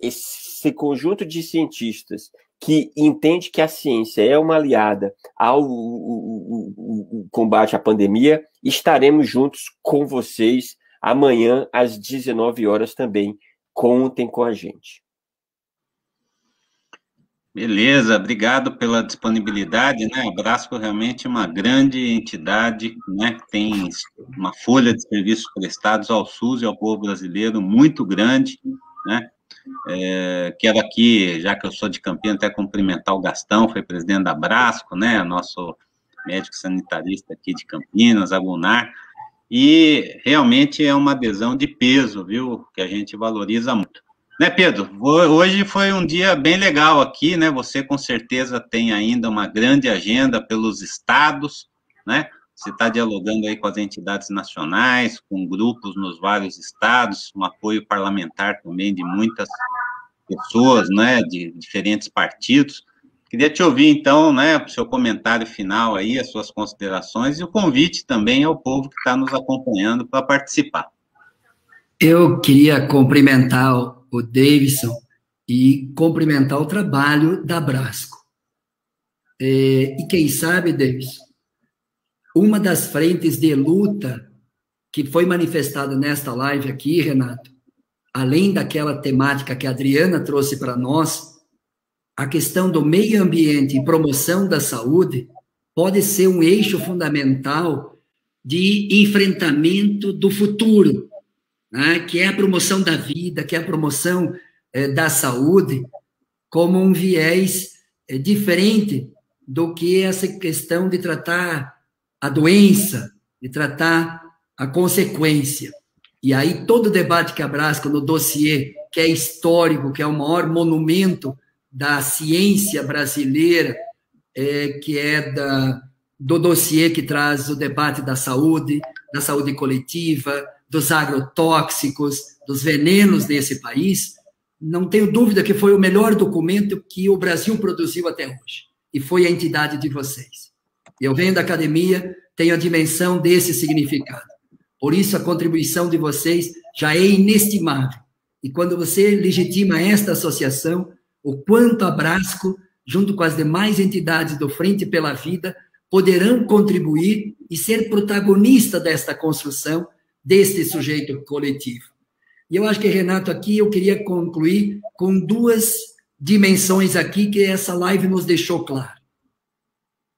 esse conjunto de cientistas que entende que a ciência é uma aliada ao combate à pandemia, estaremos juntos com vocês amanhã às 19 horas também. Contem com a gente. Beleza, obrigado pela disponibilidade, né? A Brasco realmente é uma grande entidade, né? Que tem uma folha de serviços prestados ao SUS e ao povo brasileiro muito grande, né? Quero aqui, já que eu sou de Campinas, até cumprimentar o Gastão, foi presidente da Brasco, né? Nosso médico sanitarista aqui de Campinas, Agunar, e realmente é uma adesão de peso, viu? Que a gente valoriza muito. Né, Pedro? Hoje foi um dia bem legal aqui, né? Você com certeza tem ainda uma grande agenda pelos estados, né? Você está dialogando aí com as entidades nacionais, com grupos nos vários estados, um apoio parlamentar também de muitas pessoas, né? De diferentes partidos. Queria te ouvir, então, né? O seu comentário final aí, as suas considerações e o convite também ao povo que está nos acompanhando para participar. Eu queria cumprimentar o Davidson e cumprimentar o trabalho da Brasco. E quem sabe, Davidson, uma das frentes de luta que foi manifestada nesta live aqui, Renato, além daquela temática que a Adriana trouxe para nós, a questão do meio ambiente e promoção da saúde pode ser um eixo fundamental de enfrentamento do futuro, né, que é a promoção da vida, que é a promoção da saúde, como um viés diferente do que essa questão de tratar a doença, de tratar a consequência. E aí todo o debate que a Brasco no dossiê, que é histórico, que é o maior monumento da ciência brasileira, que é do dossiê que traz o debate da saúde coletiva, dos agrotóxicos, dos venenos desse país, não tenho dúvida que foi o melhor documento que o Brasil produziu até hoje, e foi a entidade de vocês. Eu venho da academia, tenho a dimensão desse significado. Por isso, a contribuição de vocês já é inestimável. E quando você legitima esta associação, o quanto a Brasco, junto com as demais entidades do Frente pela Vida, poderão contribuir e ser protagonista desta construção, deste sujeito coletivo. E eu acho que, Renato, aqui eu queria concluir com duas dimensões aqui que essa live nos deixou claro.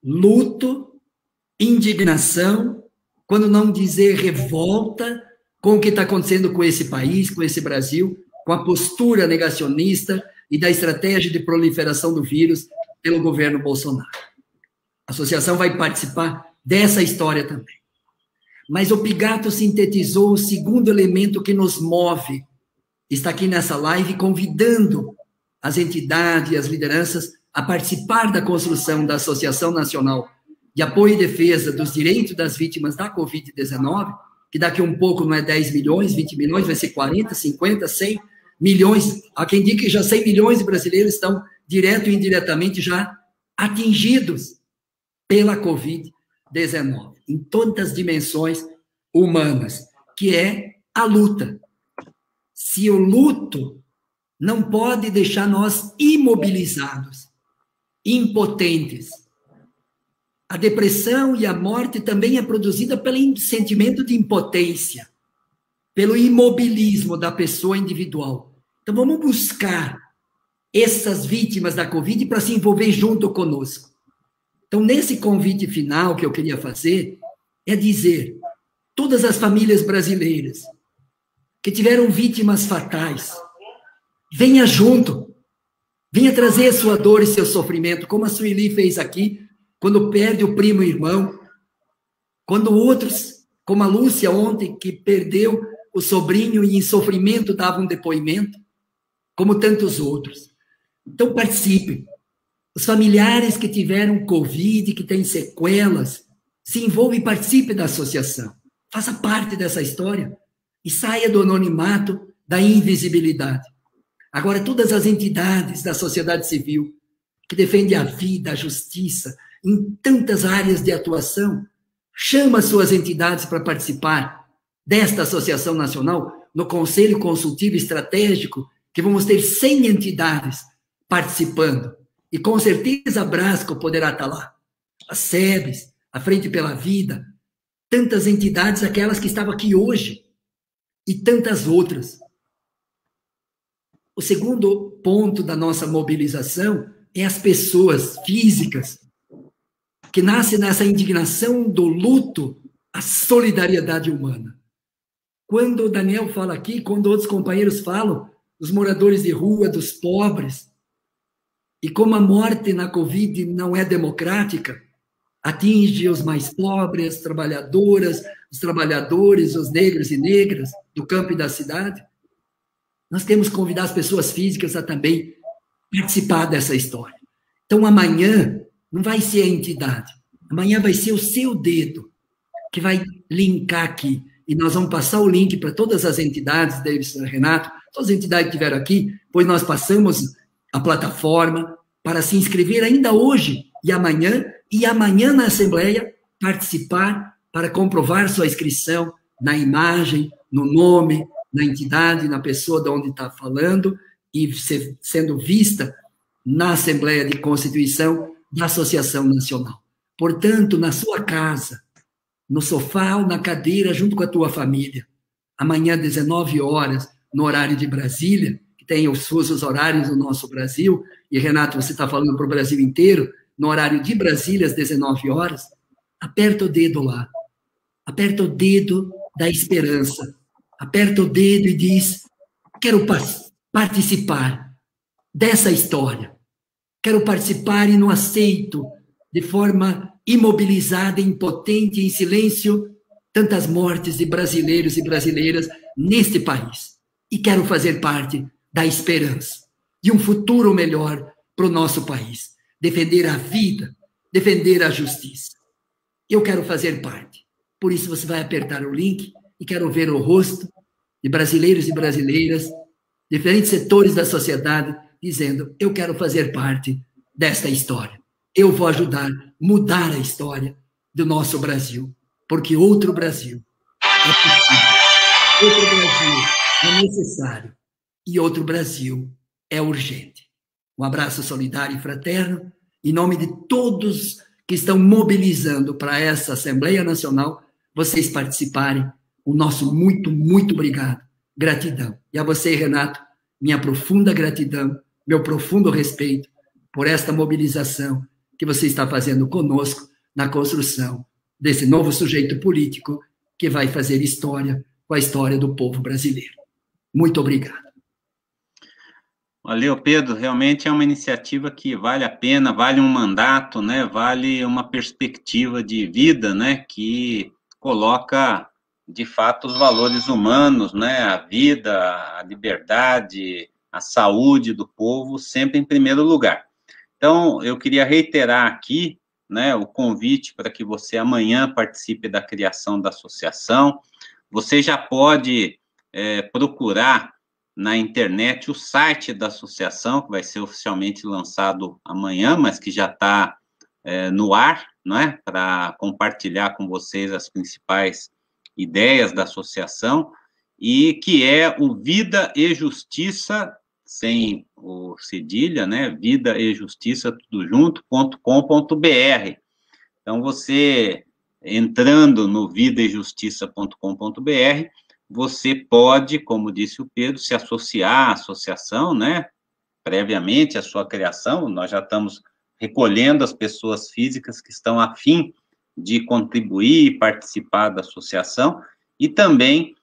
Luto, indignação quando não dizer revolta com o que está acontecendo com esse país, com esse Brasil, com a postura negacionista e da estratégia de proliferação do vírus pelo governo Bolsonaro. A associação vai participar dessa história também. Mas o Pigato sintetizou o segundo elemento que nos move. Está aqui nessa live convidando as entidades e as lideranças a participar da construção da Associação Nacional de Apoio e Defesa dos Direitos das Vítimas da Covid-19, que daqui a um pouco não é 10 milhões, 20 milhões, vai ser 40, 50, 100 milhões. Há quem diga que já 100 milhões de brasileiros estão, direto e indiretamente, já atingidos pela Covid-19, em todas as dimensões humanas, que é a luta. Se o luto não pode deixar nós imobilizados, impotentes. A depressão e a morte também é produzida pelo sentimento de impotência, pelo imobilismo da pessoa individual. Então, vamos buscar essas vítimas da Covid para se envolver junto conosco. Então, nesse convite final que eu queria fazer, é dizer, todas as famílias brasileiras que tiveram vítimas fatais, venha junto, venha trazer a sua dor e seu sofrimento, como a Sueli fez aqui, quando perde o primo e irmão, quando outros, como a Lúcia ontem, que perdeu o sobrinho e em sofrimento dava um depoimento, como tantos outros. Então, participem. Os familiares que tiveram Covid, que têm sequelas, se envolvam e participem da associação. Faça parte dessa história e saia do anonimato, da invisibilidade. Agora, todas as entidades da sociedade civil que defendem a vida, a justiça, em tantas áreas de atuação, chama suas entidades para participar desta Associação Nacional no Conselho Consultivo Estratégico, que vamos ter 100 entidades participando. E com certeza a Brasco poderá estar lá. A SEBS, a Frente pela Vida, tantas entidades, aquelas que estavam aqui hoje, e tantas outras. O segundo ponto da nossa mobilização é as pessoas físicas que nascem nessa indignação do luto, a solidariedade humana. Quando o Daniel fala aqui, quando outros companheiros falam, dos moradores de rua, dos pobres, e como a morte na Covid não é democrática, atinge os mais pobres, as trabalhadoras, os trabalhadores, os negros e negras do campo e da cidade, nós temos que convidar as pessoas físicas a também participar dessa história. Então, amanhã não vai ser a entidade, amanhã vai ser o seu dedo que vai linkar aqui. E nós vamos passar o link para todas as entidades, Davidson, Renato, todas as entidades que estiveram aqui, pois nós passamos a plataforma para se inscrever ainda hoje e amanhã na Assembleia participar para comprovar sua inscrição na imagem, no nome, na entidade, na pessoa de onde está falando e sendo vista na Assembleia de Constituição da Associação Nacional. Portanto, na sua casa, no sofá ou na cadeira, junto com a tua família, amanhã, 19 horas, no horário de Brasília, que tem os fusos horários do nosso Brasil, e Renato, você está falando para o Brasil inteiro, no horário de Brasília, às 19 horas, aperta o dedo lá, aperta o dedo da esperança, aperta o dedo e diz, quero participar dessa história, quero participar e não aceito de forma imobilizada, impotente, em silêncio, tantas mortes de brasileiros e brasileiras neste país. E quero fazer parte da esperança, de um futuro melhor para o nosso país. Defender a vida, defender a justiça. Eu quero fazer parte. Por isso você vai apertar o link e quero ver o rosto de brasileiros e brasileiras, diferentes setores da sociedade, dizendo, eu quero fazer parte desta história. Eu vou ajudar a mudar a história do nosso Brasil, porque outro Brasil é possível, outro Brasil é necessário e outro Brasil é urgente. Um abraço solidário e fraterno, em nome de todos que estão mobilizando para essa Assembleia Nacional, vocês participarem, o nosso muito, muito obrigado, gratidão. E a você, Renato, minha profunda gratidão, meu profundo respeito por esta mobilização que você está fazendo conosco na construção desse novo sujeito político que vai fazer história com a história do povo brasileiro. Muito obrigado. Valeu, Pedro. Realmente é uma iniciativa que vale a pena, vale um mandato, né? Vale uma perspectiva de vida, né? Que coloca, de fato, os valores humanos, né? A vida, a liberdade, a saúde do povo sempre em primeiro lugar. Então, eu queria reiterar aqui, né, o convite para que você amanhã participe da criação da associação. Você já pode procurar na internet o site da associação, que vai ser oficialmente lançado amanhã, mas que já está no ar, né, para compartilhar com vocês as principais ideias da associação, e que é o Vida e Justiça, sem o cedilha, né, Vida e Justiça, tudo junto.com.br. Então, você, entrando no vidaejustiça.com.br, você pode, como disse o Pedro, se associar à associação, né, previamente à sua criação. Nós já estamos recolhendo as pessoas físicas que estão a fim de contribuir e participar da associação, e também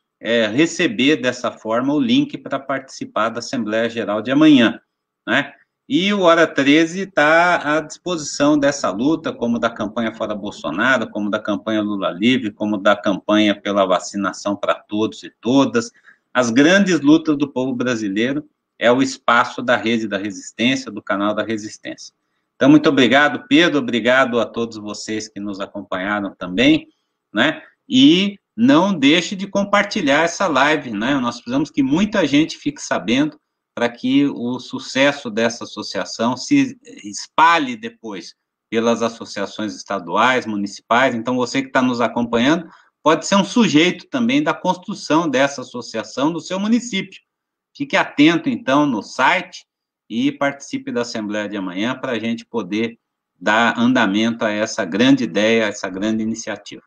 receber dessa forma o link para participar da Assembleia Geral de amanhã, né? E o Hora 13 está à disposição dessa luta, como da campanha Fora Bolsonaro, como da campanha Lula Livre, como da campanha pela vacinação para todos e todas. As grandes lutas do povo brasileiro é o espaço da Rede da Resistência, do canal da Resistência. Então, muito obrigado, Pedro, obrigado a todos vocês que nos acompanharam também, né? E não deixe de compartilhar essa live, né? Nós precisamos que muita gente fique sabendo, para que o sucesso dessa associação se espalhe depois pelas associações estaduais, municipais. Então, você que está nos acompanhando pode ser um sujeito também da construção dessa associação no seu município. Fique atento, então, no site e participe da Assembleia de amanhã para a gente poder dar andamento a essa grande ideia, a essa grande iniciativa.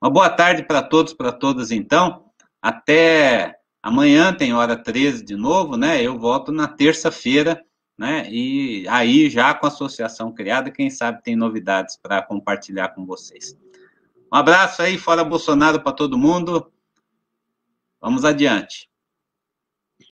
Uma boa tarde para todos, para todas, então. Até amanhã tem Hora 13 de novo, né? Eu volto na terça-feira, né? E aí, já com a associação criada, quem sabe tem novidades para compartilhar com vocês. Um abraço aí, Fora Bolsonaro, para todo mundo. Vamos adiante.